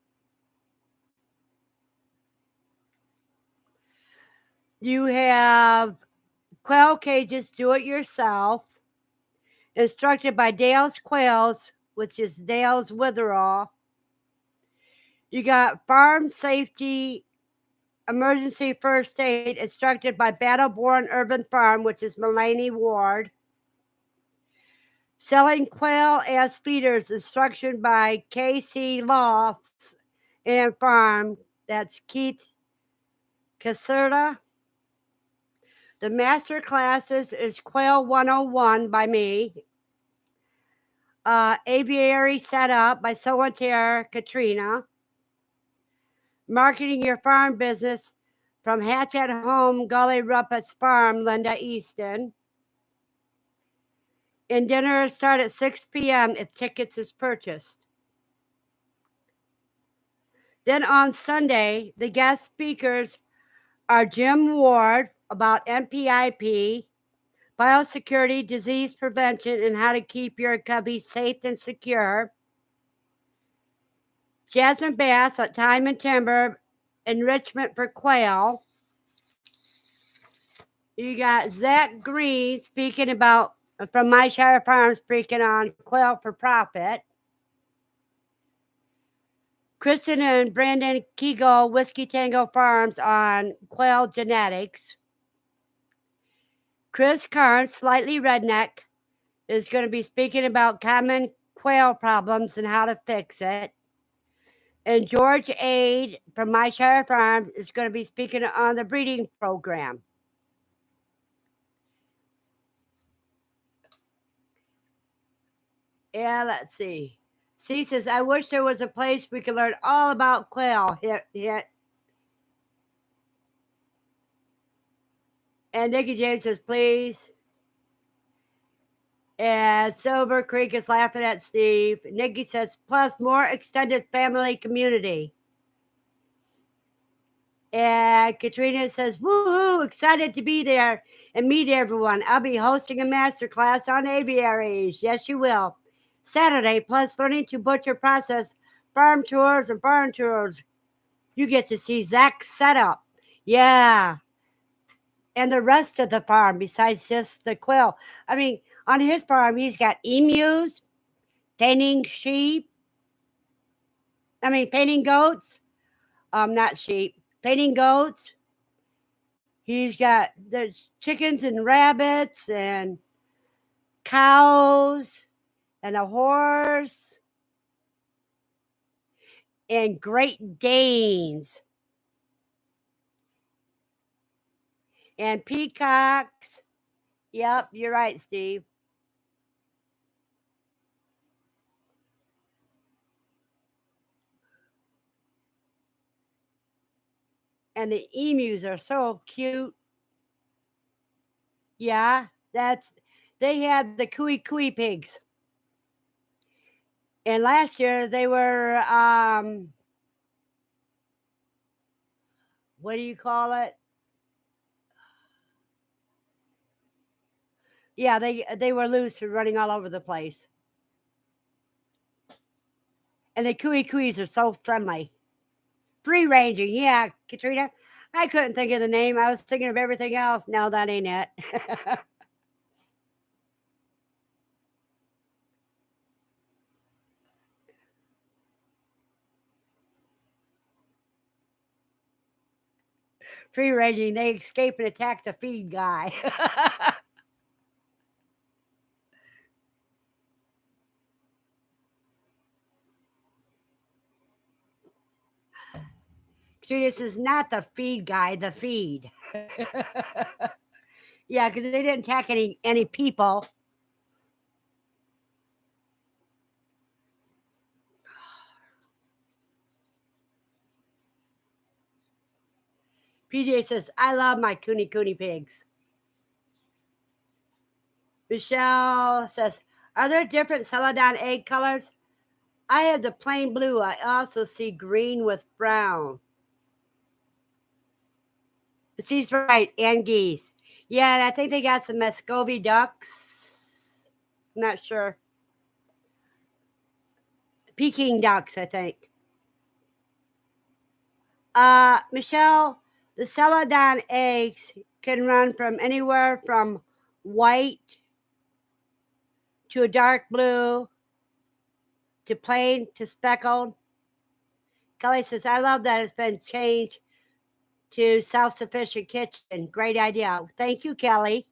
You have Quail Cages, Do It Yourself, instructed by Dale's Quails, which is Dale's Witherall. You got Farm Safety Emergency First Aid, instructed by Battleborn Urban Farm, which is Mulaney Ward. Selling Quail as Feeders, instruction by KC Lofts and Farm, that's Keith Caserta. The master classes is Quail 101 by me. Aviary Setup by Solitaire Katrina. Marketing Your Farm Business from Hatch at Home, Gully Ruppets Farm, Linda Easton. And dinner start at 6 p.m. if tickets is purchased. Then on Sunday, the guest speakers are Jim Ward about MPIP, biosecurity, disease prevention, and how to keep your cubby safe and secure. Jasmine Bass at Time and Timber, enrichment for quail. You got Zach Green speaking about, from My Shire Farm, speaking on quail for profit. Kristen and Brandon Kegel, Whiskey Tango Farms, on quail genetics. Chris Carnes, Slightly Redneck, is going to be speaking about common quail problems and how to fix it. And George Aid from My Shire Farm is going to be speaking on the breeding program. Yeah, let's see. C says, I wish there was a place we could learn all about quail. Hit. And Nikki J says, please. And Silver Creek is laughing at Steve. Nikki says, plus more extended family community. And Katrina says, woohoo, excited to be there and meet everyone. I'll be hosting a masterclass on aviaries. Yes, you will. Saturday, plus learning to butcher process, farm tours and barn tours. You get to see Zach's setup. Yeah. And the rest of the farm besides just the quail. I mean, on his farm, he's got emus, painting goats. Not sheep, painting goats. He's got, there's chickens and rabbits and cows and a horse and Great Danes and peacocks. Yep, you're right, Steve. And the emus are so cute. Yeah, they had the cooey pigs. And last year they were what do you call it? Yeah, they were loose and running all over the place. And the cooeys are so friendly. Free ranging, yeah, Katrina. I couldn't think of the name. I was thinking of everything else. No, that ain't it. Free ranging, they escape and attack the feed guy. This is not the feed guy, the feed. Yeah, because they didn't attack any people. PJ says, I love my cooney pigs. Michelle says, are there different celadon egg colors? I have the plain blue. I also see green with brown. She's right, and geese. Yeah, and I think they got some Muscovy ducks. Not sure. Peking ducks, I think. Michelle, the celadon eggs can run from anywhere from white to a dark blue to plain to speckled. Kelly says, I love that it's been changed to self-sufficient kitchen. Great idea. Thank you, Kelly.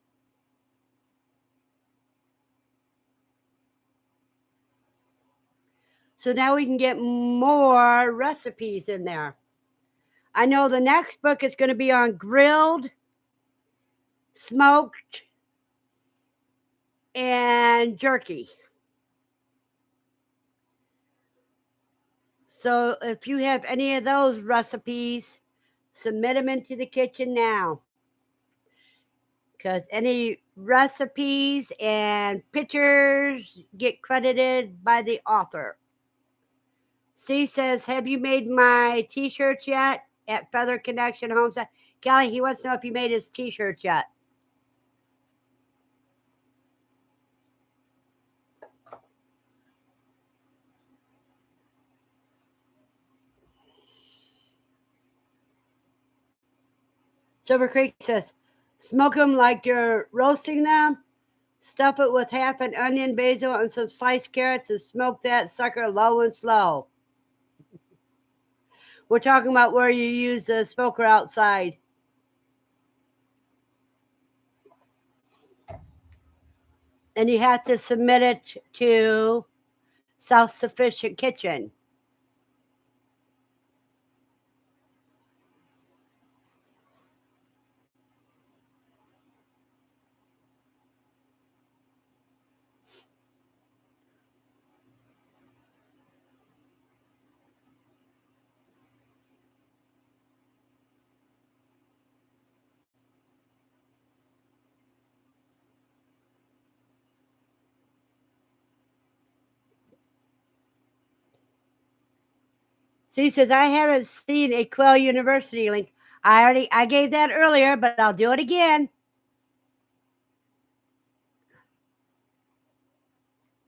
So now we can get more recipes in there. I know the next book is going to be on grilled, smoked, and jerky. So if you have any of those recipes, submit them into the kitchen now. Because any recipes and pictures get credited by the author. C says, have you made my t-shirts yet at Feather Connection Homestead? Kelly, he wants to know if you made his t-shirts yet. Silver Creek says, smoke them like you're roasting them. Stuff it with half an onion, basil, and some sliced carrots and smoke that sucker low and slow. We're talking about where you use the smoker outside. And you have to submit it to Self-Sufficient Kitchen. So he says, I haven't seen a Quail University link. I gave that earlier, but I'll do it again.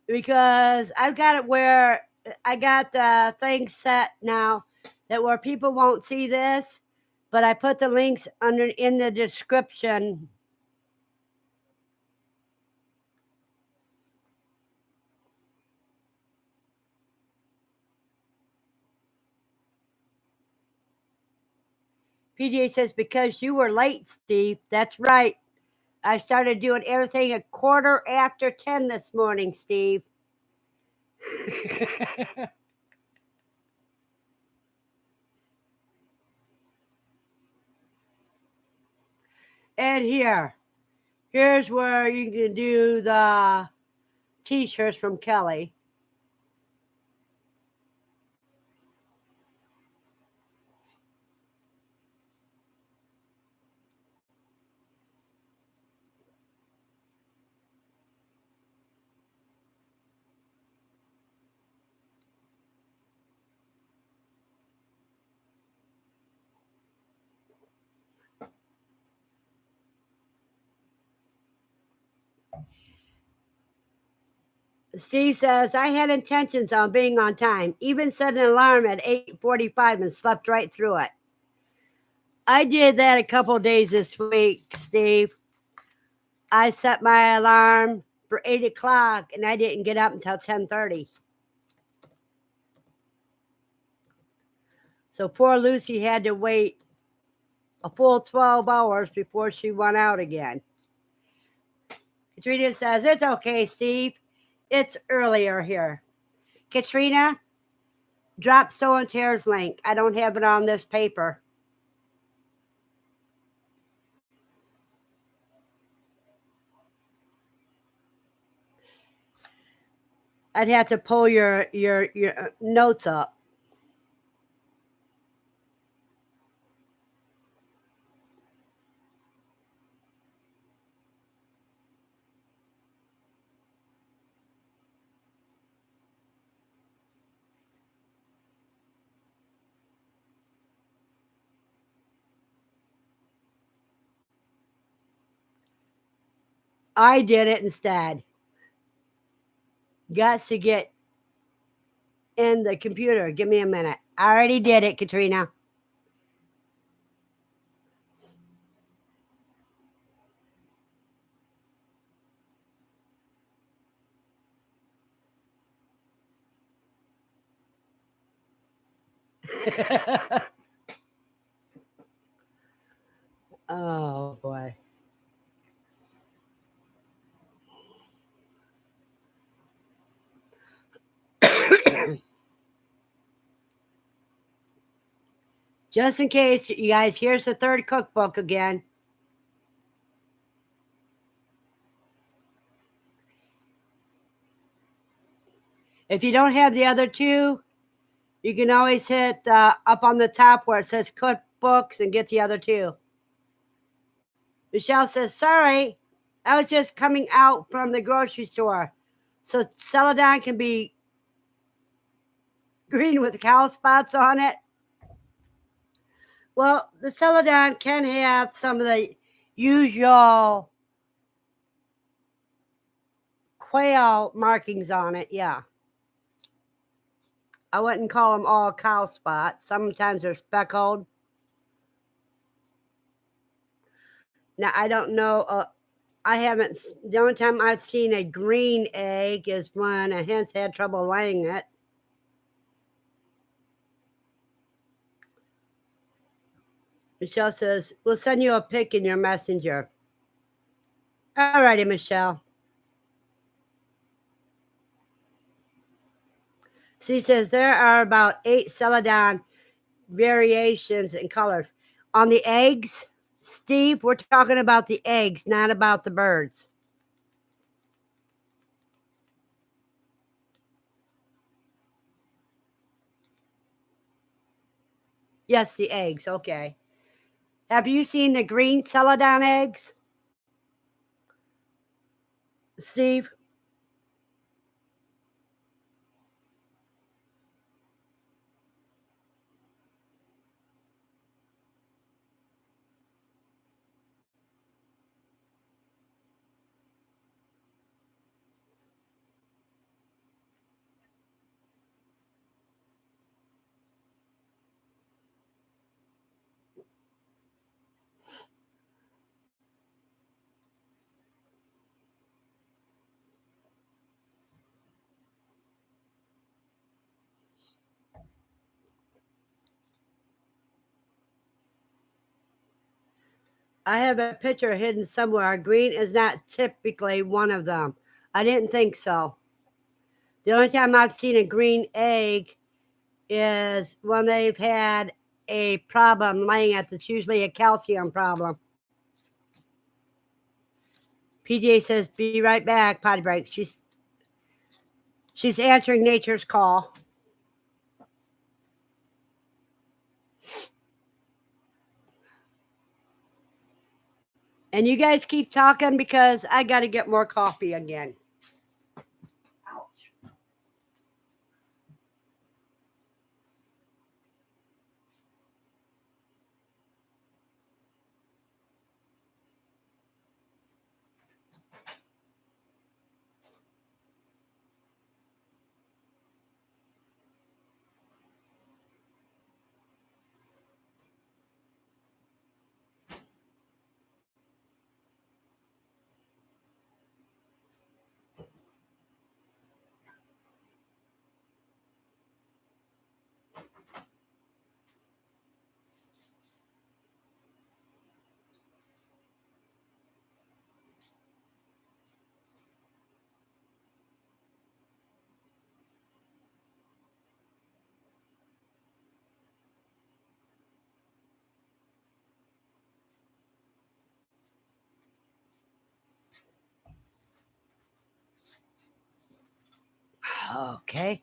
Because I've got it where I got the thing set now that where people won't see this, but I put the links under in the description. PJ says, because you were late, Steve. That's right. I started doing everything at 10:15 this morning, Steve. And here's where you can do the t-shirts from Kelly. Steve says, I had intentions on being on time, even set an alarm at 8:45 and slept right through it. I did that a couple days this week, Steve. I set my alarm for 8 o'clock and I didn't get up until 10:30. So poor Lucy had to wait a full 12 hours before she went out again. Katrina says, it's okay, Steve. It's earlier here. Katrina, drop Sew and Tear's link. I don't have it on this paper. I'd have to pull your notes up. I did it instead. Got to get in the computer. Give me a minute. I already did it, Katrina. Oh boy. Just in case, you guys, here's the third cookbook again. If you don't have the other two, you can always hit up on the top where it says cookbooks and get the other two. Michelle says, sorry, I was just coming out from the grocery store. So celadon can be green with cow spots on it. Well, the celadon can have some of the usual quail markings on it, yeah. I wouldn't call them all cow spots. Sometimes they're speckled. Now, I don't know. I haven't. The only time I've seen a green egg is when a hen's had trouble laying it. Michelle says, we'll send you a pic in your messenger. All righty, Michelle. She says there are about 8 celadon variations in colors. On the eggs, Steve, we're talking about the eggs, not about the birds. Yes, the eggs. Okay. Have you seen the green celadon eggs, Steve? I have a picture hidden somewhere. Green is not typically one of them. I didn't think so. The only time I've seen a green egg is when they've had a problem laying it. It's usually a calcium problem. PJ says, be right back, potty break. She's answering nature's call. And you guys keep talking because I got to get more coffee again. Ouch. Okay.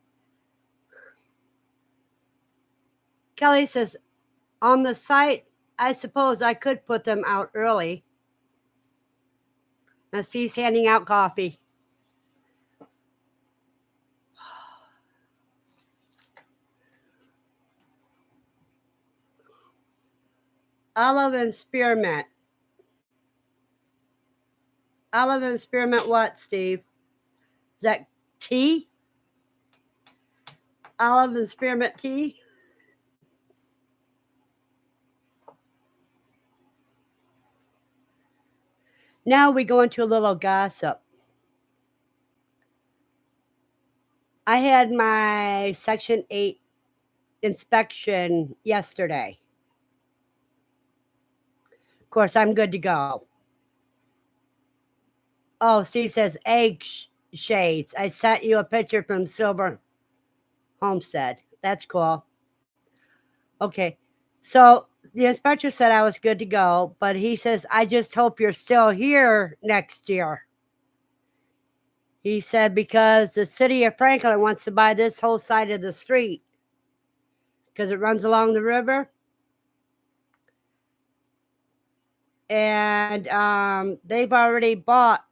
Kelly says, on the site, I suppose I could put them out early. Now she's handing out coffee. Olive and spearmint. Olive and spearmint what, Steve? Is that tea? Olive and spearmint tea? Now we go into a little gossip. I had my Section 8 inspection yesterday. Of course, I'm good to go. Oh, Steve says egg shades. I sent you a picture from Silver Homestead. That's cool. Okay. So the inspector said I was good to go, but he says, I just hope you're still here next year. He said, because the city of Franklin wants to buy this whole side of the street because it runs along the river. And they've already bought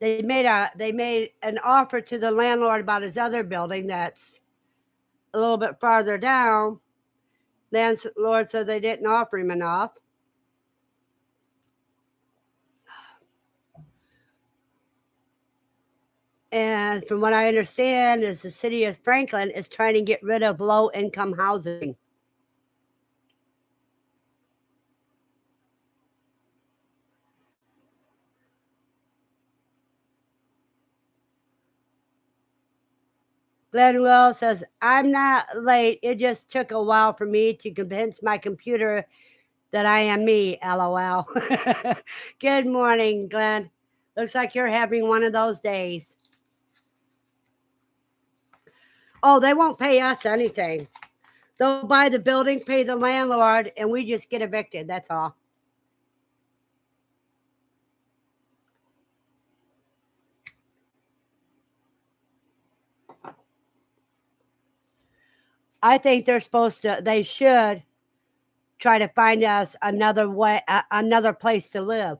they made an offer to the landlord about his other building that's a little bit farther down. Landlord said they didn't offer him enough. And from what I understand is the city of Franklin is trying to get rid of low-income housing. Glenwell says, I'm not late. It just took a while for me to convince my computer that I am me, LOL. Good morning, Glenn. Looks like you're having one of those days. Oh, they won't pay us anything. They'll buy the building, pay the landlord, and we just get evicted. That's all. I think they should try to find us another place to live.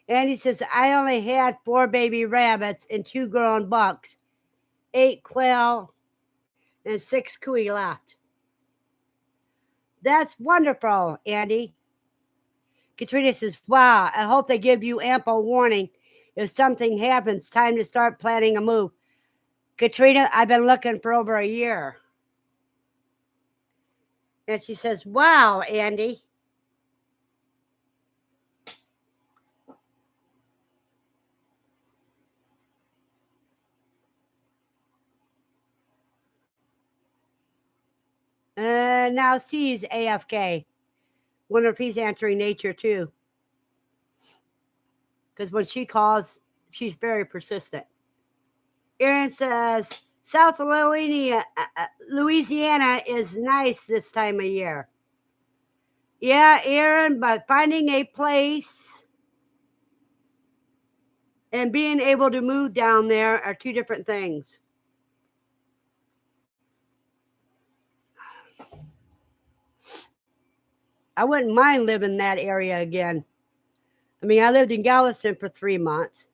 And he says, I only had 4 baby rabbits and 2 grown bucks, 8 quail, and 6 cuy left. That's wonderful, Andy. Katrina says, wow, I hope they give you ample warning. If something happens, time to start planning a move. Katrina, I've been looking for over a year. And she says, wow, Andy. Now C's AFK. Wonder if he's answering nature too. Because when she calls, she's very persistent. Aaron says, South Louisiana is nice this time of year. Yeah, Aaron, but finding a place and being able to move down there are 2 different things. I wouldn't mind living in that area again. I mean, I lived in Galveston for 3 months.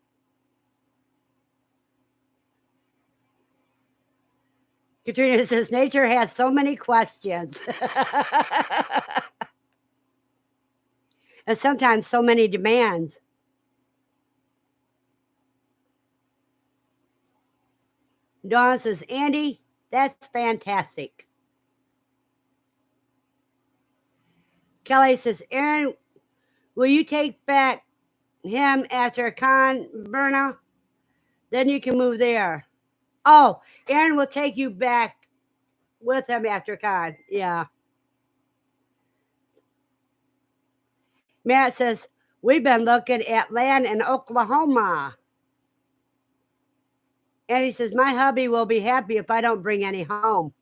Katrina says, nature has so many questions. And sometimes so many demands. Dawn says, Andy, that's fantastic. Kelly says, Aaron, will you take back him after con, Verna? Then you can move there. Oh, Aaron will take you back with him after con. Yeah. Matt says, we've been looking at land in Oklahoma. And he says, my hubby will be happy if I don't bring any home.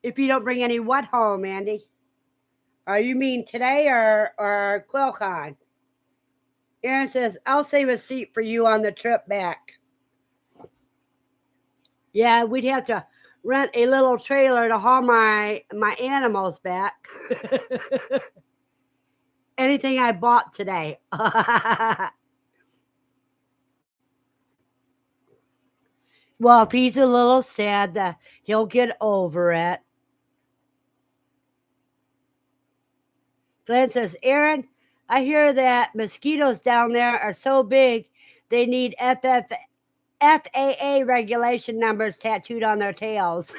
If you don't bring any what home, Andy? Or you mean today or QuailCon? Aaron says, I'll save a seat for you on the trip back. Yeah, we'd have to rent a little trailer to haul my animals back. Anything I bought today. Well, if he's a little sad, that he'll get over it. Glenn says, Aaron, I hear that mosquitoes down there are so big they need FAA regulation numbers tattooed on their tails.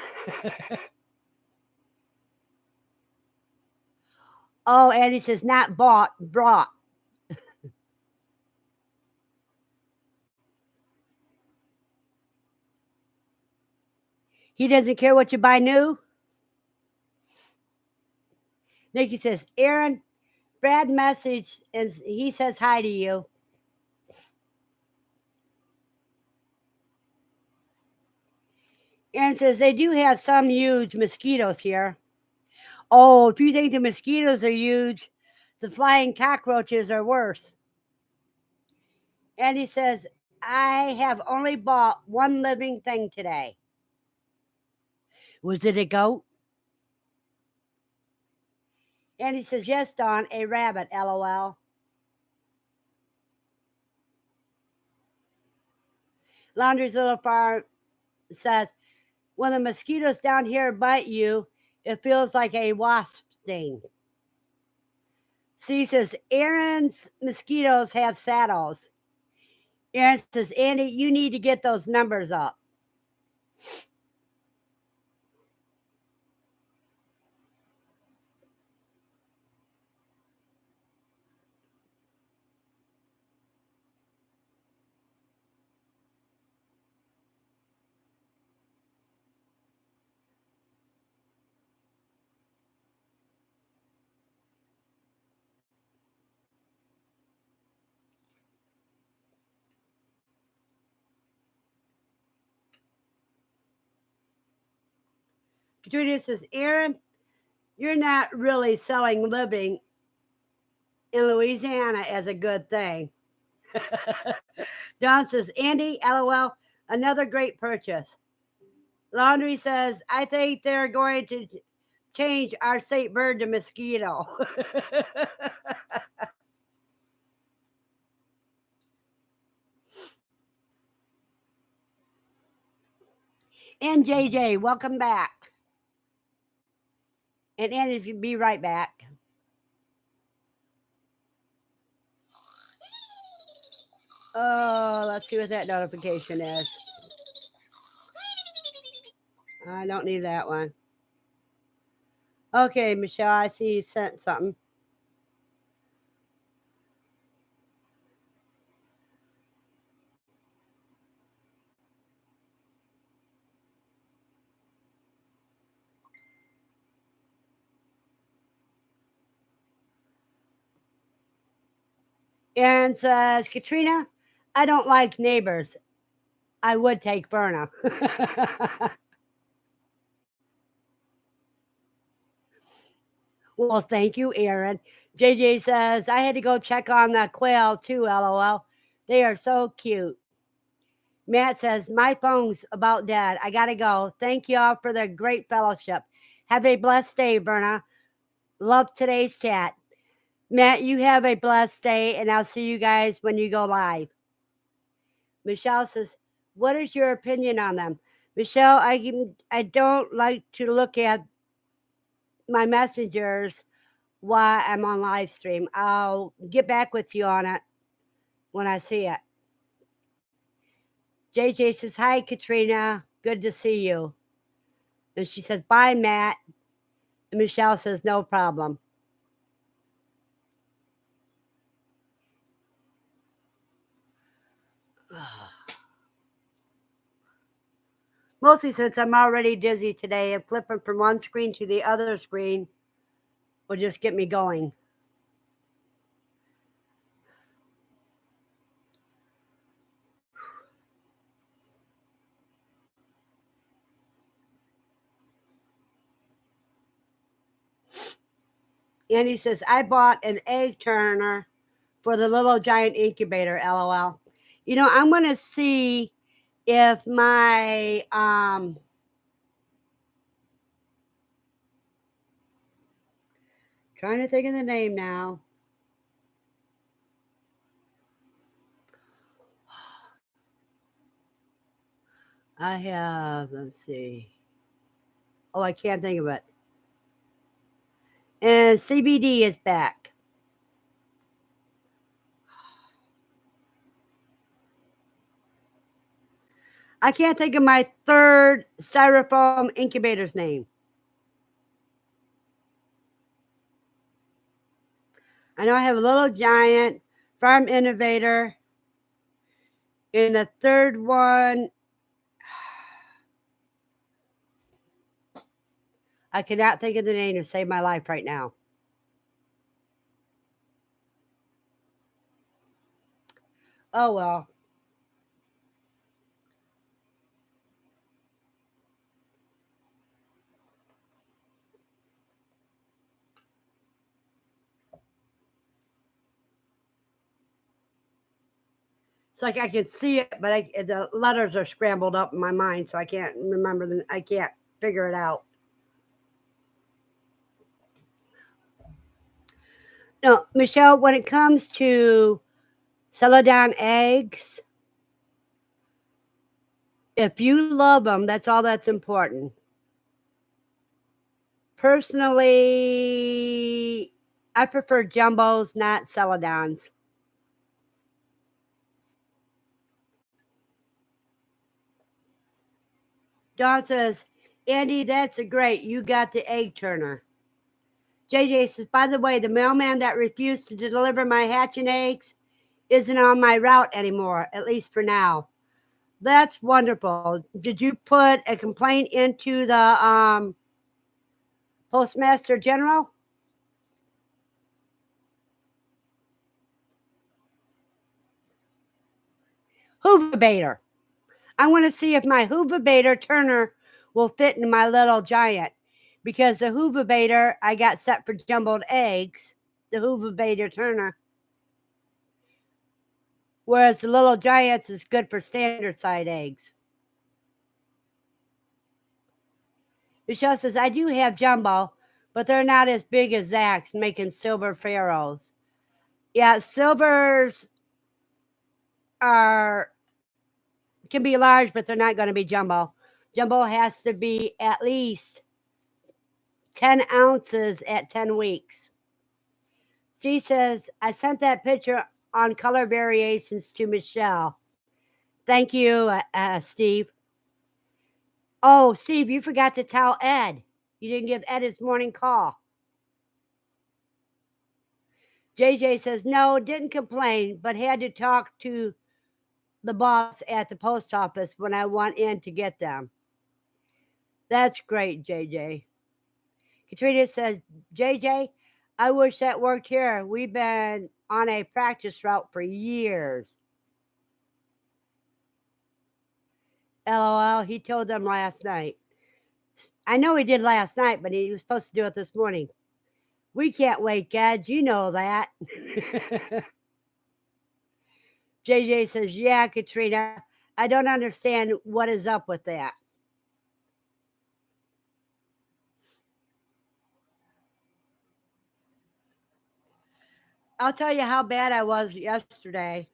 Oh, and he says, not bought, brought. He doesn't care what you buy new. Nikki says, Aaron, Brad message, and he says hi to you. Aaron says, they do have some huge mosquitoes here. Oh, if you think the mosquitoes are huge, the flying cockroaches are worse. And he says, I have only bought one living thing today. Was it a goat? And he says, yes, Dawn, a rabbit, LOL. Laundry's Little Farm says, when the mosquitoes down here bite you, it feels like a wasp sting. See, says, Aaron's mosquitoes have saddles. Aaron says, Andy, you need to get those numbers up. Katrina says, Aaron, you're not really selling living in Louisiana as a good thing. Don says, Andy, LOL, another great purchase. Laundry says, I think they're going to change our state bird to mosquito. And JJ, welcome back. And Andy's going to be right back. Oh, let's see what that notification is. I don't need that one. Okay, Michelle, I see you sent something. Aaron says, Katrina, I don't like neighbors. I would take Verna. Well, thank you, Aaron. JJ says, I had to go check on the quail too, LOL. They are so cute. Matt says, my phone's about dead. I got to go. Thank you all for the great fellowship. Have a blessed day, Verna. Love today's chat. Matt, you have a blessed day, and I'll see you guys when you go live. Michelle says, what is your opinion on them? Michelle, I don't like to look at my messengers while I'm on live stream. I'll get back with you on it when I see it. JJ says, hi, Katrina. Good to see you. And she says, bye, Matt. And Michelle says, no problem. Mostly since I'm already dizzy today and flipping from one screen to the other screen will just get me going. And he says, I bought an egg turner for the little giant incubator, LOL. You know, I'm going to see if my trying to think of the name now. I have, let's see. Oh, I can't think of it. And CBD is back. I can't think of my third styrofoam incubator's name. I know I have a little giant, farm innovator, and the third one, I cannot think of the name to save my life right now. Oh well. It's like I can see it, but the letters are scrambled up in my mind, so I can't remember them. I can't figure it out. No, Michelle, when it comes to celadon eggs, if you love them, that's all that's important. Personally, I prefer jumbos, not celadons. Dawn says, Andy, that's a great. You got the egg turner. JJ says, by the way, the mailman that refused to deliver my hatching eggs isn't on my route anymore, at least for now. That's wonderful. Did you put a complaint into the Postmaster General? Hoovabator. I want to see if my Hoovabator turner will fit in my little giant, because the Hoovabator I got set for jumbled eggs, the Hoovabator turner, whereas the little giants is good for standard side eggs. Michelle says, I do have jumbo, but they're not as big as Zach's making silver pharaohs. Yeah, silvers are can be large, but they're not going to be jumbo. Jumbo has to be at least 10 ounces at 10 weeks. She says, I sent that picture on color variations to Michelle. Thank you, Steve. Oh, Steve, you forgot to tell Ed. You didn't give Ed his morning call. JJ says, no, didn't complain, but had to talk to the boss at the post office when I went in to get them. That's great, JJ. Katrina says, JJ, I wish that worked here. We've been on a practice route for years. LOL, he told them last night. I know he did last night, but he was supposed to do it this morning. We can't wait, Gad. You know that. JJ says, yeah, Katrina, I don't understand what is up with that. I'll tell you how bad I was yesterday.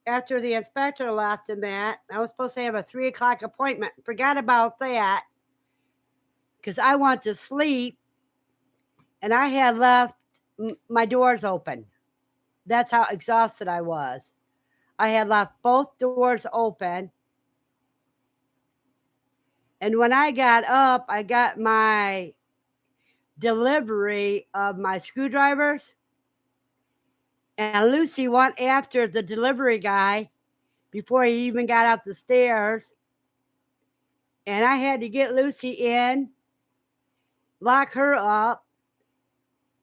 After the inspector left and that, I was supposed to have a 3 o'clock appointment. Forgot about that because I want to sleep, and I had left my doors open. That's how exhausted I was. I had left both doors open. And when I got up, I got my delivery of my screwdrivers. And Lucy went after the delivery guy before he even got up the stairs. And I had to get Lucy in, lock her up,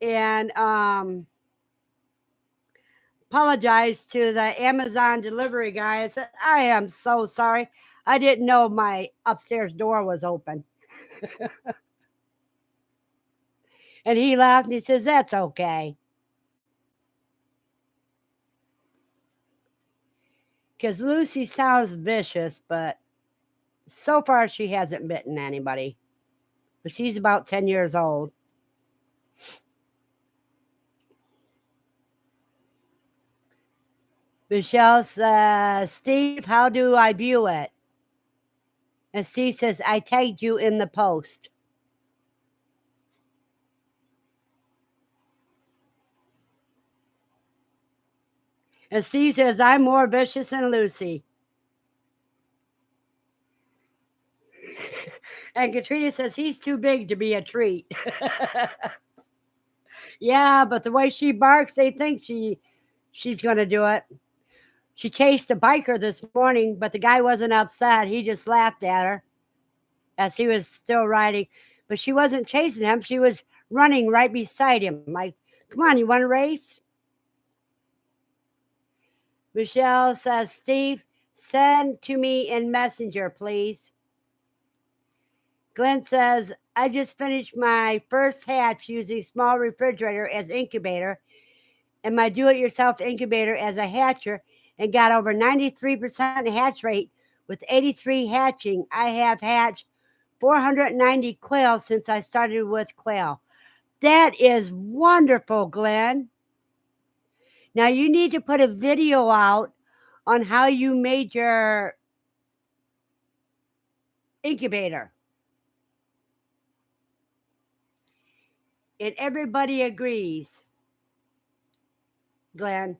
and apologize to the Amazon delivery guy. I said, I am so sorry. I didn't know my upstairs door was open. And he laughed and he says, that's okay. Because Lucy sounds vicious, but so far she hasn't bitten anybody. But she's about 10 years old. Michelle says, Steve, how do I view it? And Steve says, I tagged you in the post. And Steve says, I'm more vicious than Lucy. And Katrina says, he's too big to be a treat. Yeah, but the way she barks, they think she's going to do it. She chased a biker this morning, but the guy wasn't upset. He just laughed at her as he was still riding. But she wasn't chasing him. She was running right beside him. Like, come on, you want to race? Michelle says, Steve, send to me in Messenger, please. Glenn says, I just finished my first hatch using small refrigerator as incubator and my do-it-yourself incubator as a hatcher and got over 93% hatch rate with 83 hatching. I have hatched 490 quail since I started with quail. That is wonderful, Glenn. Now you need to put a video out on how you made your incubator. And everybody agrees, Glenn.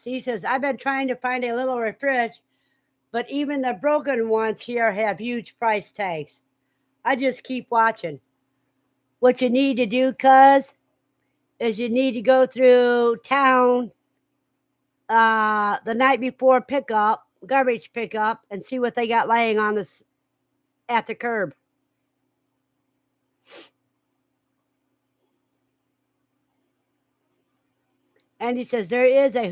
He says, I've been trying to find a little fridge, but even the broken ones here have huge price tags. I just keep watching. What you need to do, cuz, is you need to go through town the night before pickup, garbage pickup, and see what they got laying on this at the curb. And he says there is a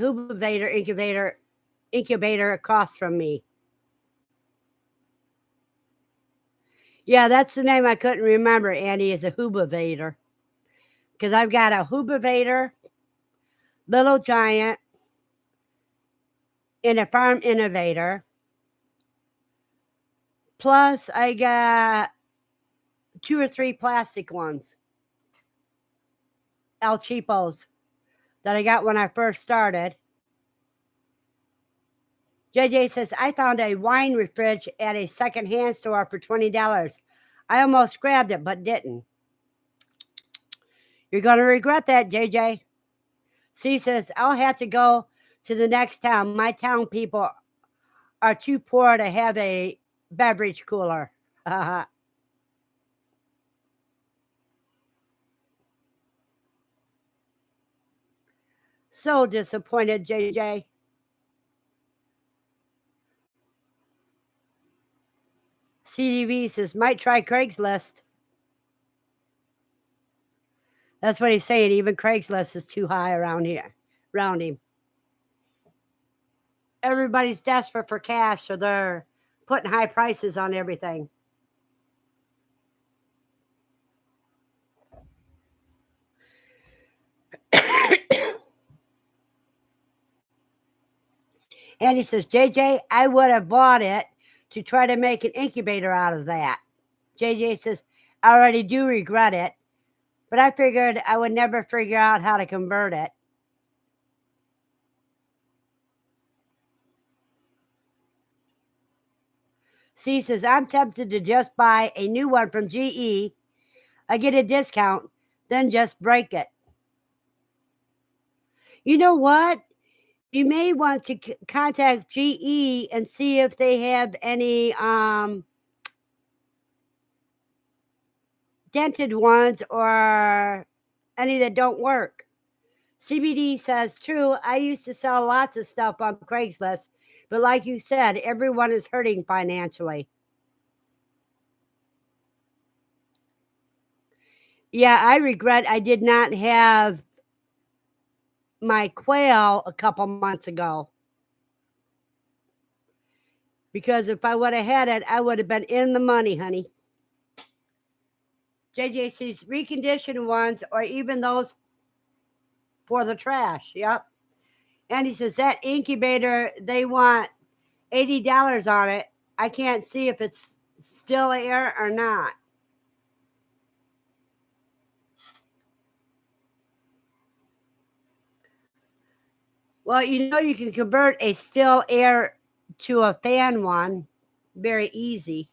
incubator across from me. Yeah, that's the name I couldn't remember, Andy, is a Hubivator. Because I've got a Hubivator, Little Giant, and a Farm Innovator. Plus, I got 2 or 3 plastic ones, El Cheapos, that I got when I first started. JJ says, I found a wine fridge at a secondhand store for $20. I almost grabbed it, but didn't. You're going to regret that, JJ. C says, I'll have to go to the next town. My town people are too poor to have a beverage cooler. So disappointed, JJ. CDV says, might try Craigslist. That's what he's saying. Even Craigslist is too high around him. Everybody's desperate for cash, so they're putting high prices on everything. And he says, JJ, I would have bought it to try to make an incubator out of that. JJ says, I already do regret it, but I figured I would never figure out how to convert it. C says, I'm tempted to just buy a new one from GE. I get a discount, then just break it. You know what? You may want to contact GE and see if they have any dented ones or any that don't work. CBD says, true, I used to sell lots of stuff on Craigslist, but like you said, everyone is hurting financially. Yeah, I regret I did not have my quail a couple months ago. Because if I would have had it, I would have been in the money, honey. JJ says reconditioned ones or even those for the trash. Yep. And he says that incubator, they want $80 on it. I can't see if it's still air or not. Well, you can convert a still air to a fan one. Very easy.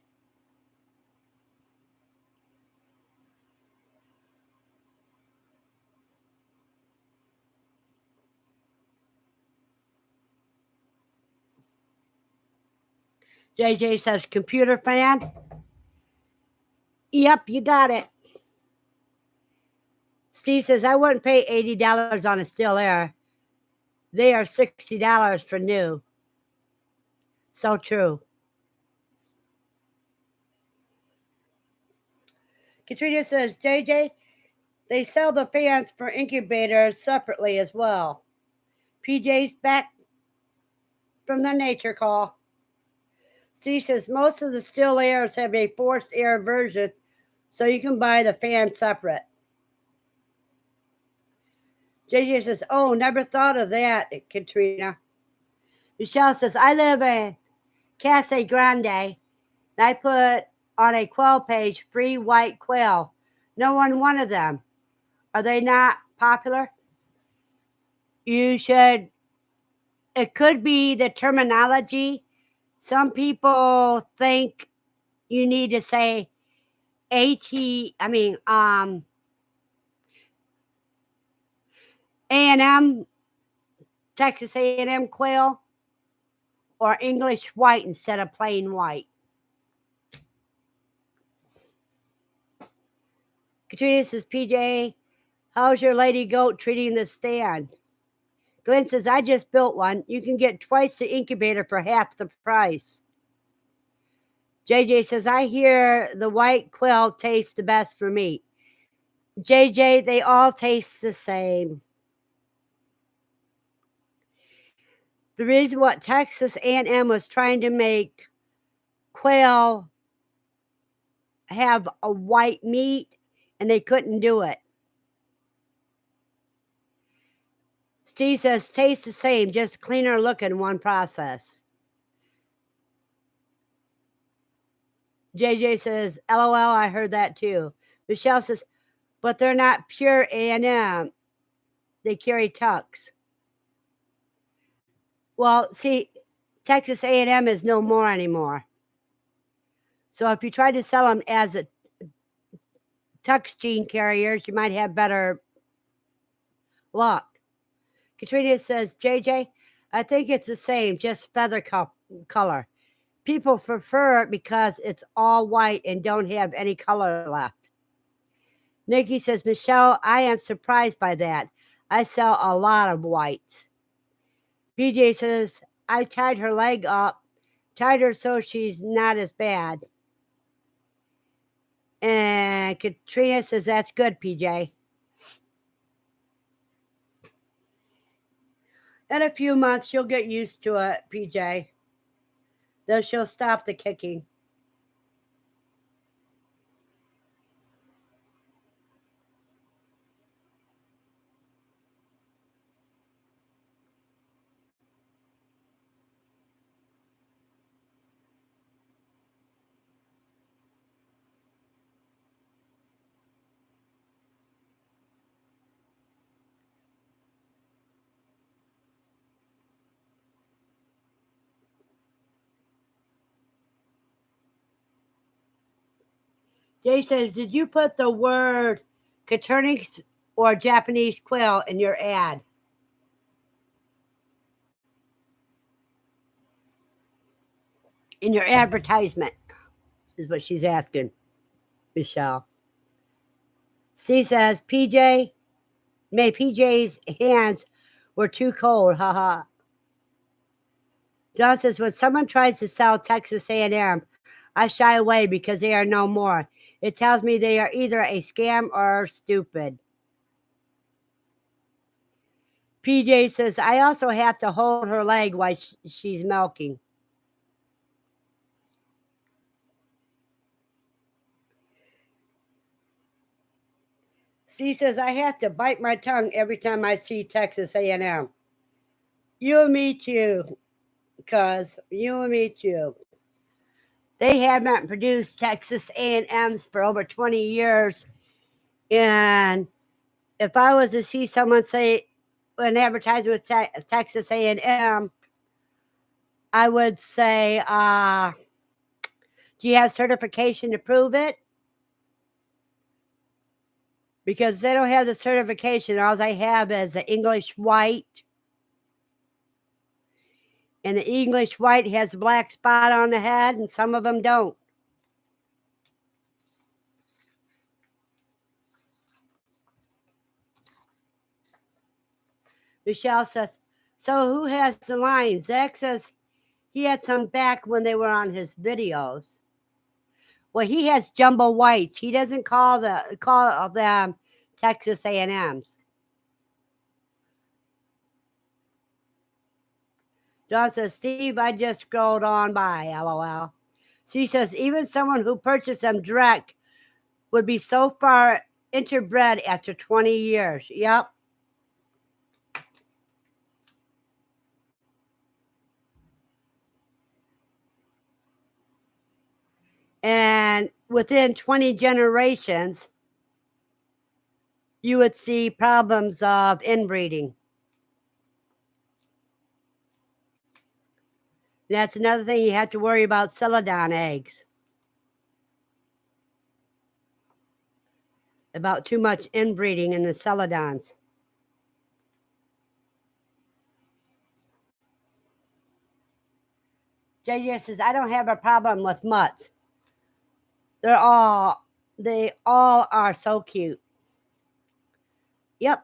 JJ says computer fan. Yep, you got it. Steve says I wouldn't pay $80 on a still air. They are $60 for new. So true. Katrina says, JJ, they sell the fans for incubators separately as well. PJ's back from the nature call. Steve says most of the still airs have a forced air version, so you can buy the fan separate. JJ says, oh, never thought of that, Katrina. Michelle says, I live in Casa Grande, and I put on a quail page free white quail. No one wanted them. Are they not popular? You should, it could be the terminology. Some people think you need to say A&M, Texas A&M quail, or English white instead of plain white. Katrina says, PJ, how's your lady goat treating the stand? Glenn says, I just built one. You can get twice the incubator for half the price. JJ says, I hear the white quail tastes the best for meat. JJ, they all taste the same. The reason what Texas A&M was trying to make quail have a white meat, and they couldn't do it. Steve says, tastes the same, just cleaner looking one process. JJ says, LOL, I heard that too. Michelle says, but they're not pure A&M. They carry tucks. Well, see, Texas A&M is no more anymore. So if you try to sell them as a tux gene carriers, you might have better luck. Katrina says, JJ, I think it's the same, just feather color. People prefer it because it's all white and don't have any color left. Nikki says, Michelle, I am surprised by that. I sell a lot of whites. PJ says, I tied her leg up, tied her so she's not as bad. And Katrina says, that's good, PJ. In a few months, you'll get used to it, PJ. Then she'll stop the kicking. Jay says, did you put the word Coturnix or Japanese quail in your ad? In your advertisement, is what she's asking, Michelle. C says, PJ, PJ's hands were too cold, haha. John says, when someone tries to sell Texas A&M, I shy away because they are no more. It tells me they are either a scam or stupid. PJ says, I also have to hold her leg while she's milking. She says, I have to bite my tongue every time I see Texas A&M. You and me too, cuz. You and me too. They haven't produced Texas A&Ms for over 20 years. And if I was to see someone say an advertisement with Texas A&M, I would say, do you have certification to prove it? Because they don't have the certification. All I have is the English white. And the English white has a black spot on the head, and some of them don't. Michelle says, so who has the lines? Zach says he had some back when they were on his videos. Well, he has jumbo whites. He doesn't call them Texas A&Ms. John says, Steve, I just scrolled on by, LOL. She says, even someone who purchased them direct would be so far interbred after 20 years. Yep. And within 20 generations, you would see problems of inbreeding. That's another thing you have to worry about celadon eggs. About too much inbreeding in the celadons. JJ says, I don't have a problem with mutts. They all are so cute. Yep.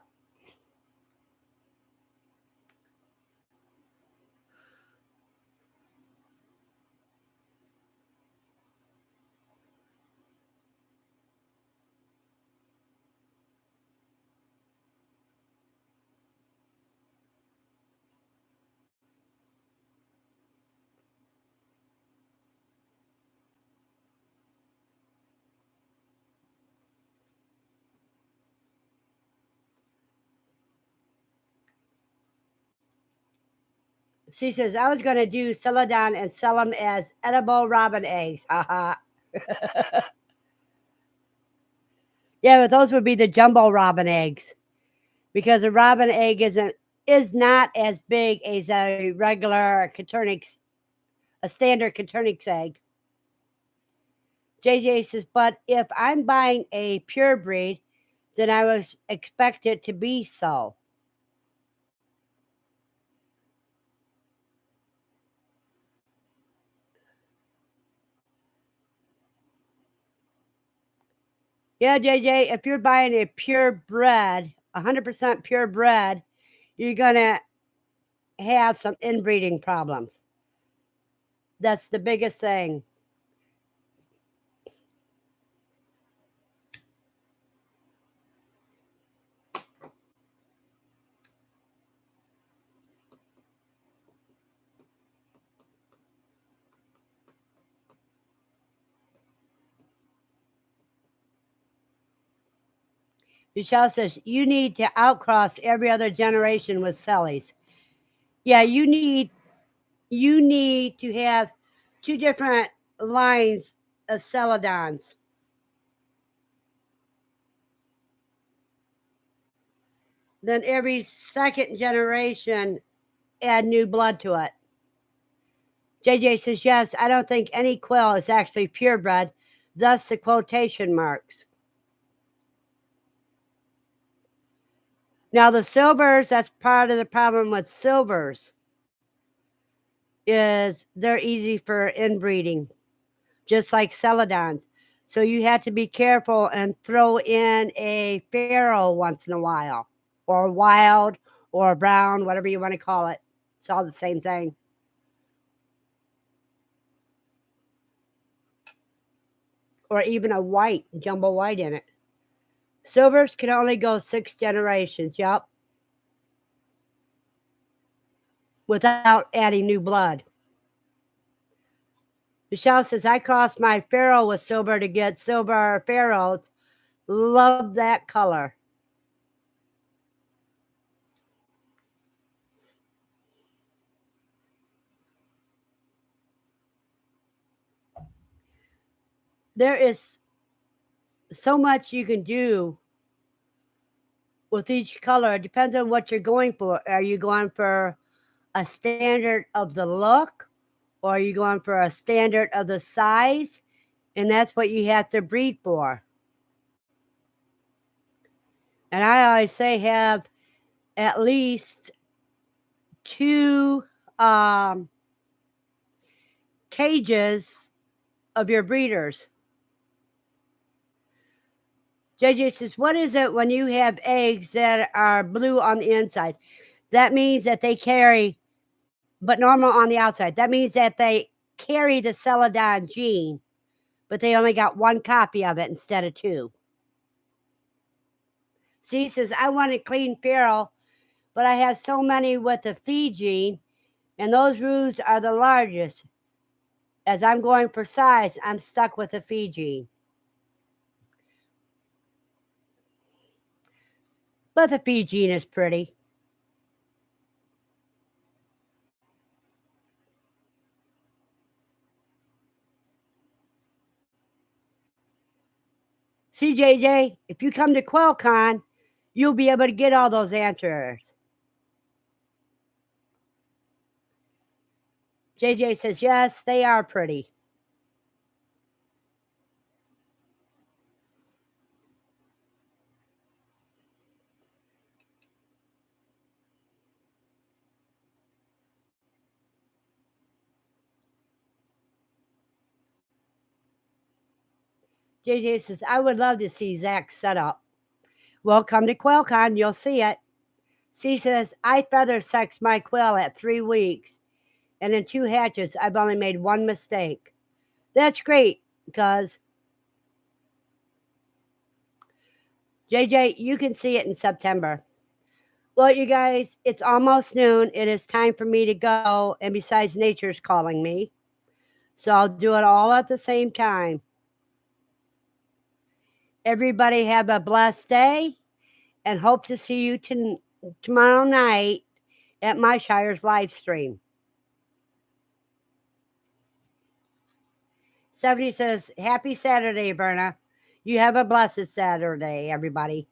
She says, I was going to do celadon and sell them as edible robin eggs. Haha. Yeah, but those would be the jumbo robin eggs. Because a robin egg is not as big as a regular a standard Coturnix egg. JJ says, but if I'm buying a pure breed, then I would expect it to be so. Yeah, JJ, if you're buying a purebred, 100% purebred, you're going to have some inbreeding problems. That's the biggest thing. Michelle says, you need to outcross every other generation with Sellies. Yeah, you need to have two different lines of celadons. Then every second generation, add new blood to it. JJ says, yes, I don't think any quail is actually purebred, thus the quotation marks. Now, the silvers, that's part of the problem with silvers, is they're easy for inbreeding, just like celadons. So you have to be careful and throw in a pharaoh once in a while, or wild, or brown, whatever you want to call it. It's all the same thing. Or even a white, jumbo white in it. Silvers can only go 6 generations, yep, without adding new blood. Michelle says, I crossed my pharaoh with silver to get silver pharaohs. Love that color. there is so much you can do with each color. It depends on what you're going for. Are you going for a standard of the look, or are you going for a standard of the size? And that's what you have to breed for. And I always say have at least two cages of your breeders. JJ says, what is it when you have eggs that are blue on the inside? That means that they carry, but normal on the outside. That means that they carry the celadon gene, but they only got one copy of it instead of two. C says, I wanted clean feral, but I have so many with the feed gene, and those roos are the largest. As I'm going for size, I'm stuck with the feed gene. But the feed gene is pretty. CJJ, if you come to QuailCon, you'll be able to get all those answers. JJ says, yes, they are pretty. JJ says, I would love to see Zach's setup. Well, come to QuailCon, you'll see it. C says, I feather sexed my quail at 3 weeks, and in 2 hatches, I've only made one mistake. That's great, because JJ, you can see it in September. Well, you guys, it's almost noon. It is time for me to go, and besides, nature's calling me. So I'll do it all at the same time. Everybody have a blessed day, and hope to see you tomorrow night at my Shire's live stream. 70 says, happy Saturday, Verna. You have a blessed Saturday, everybody.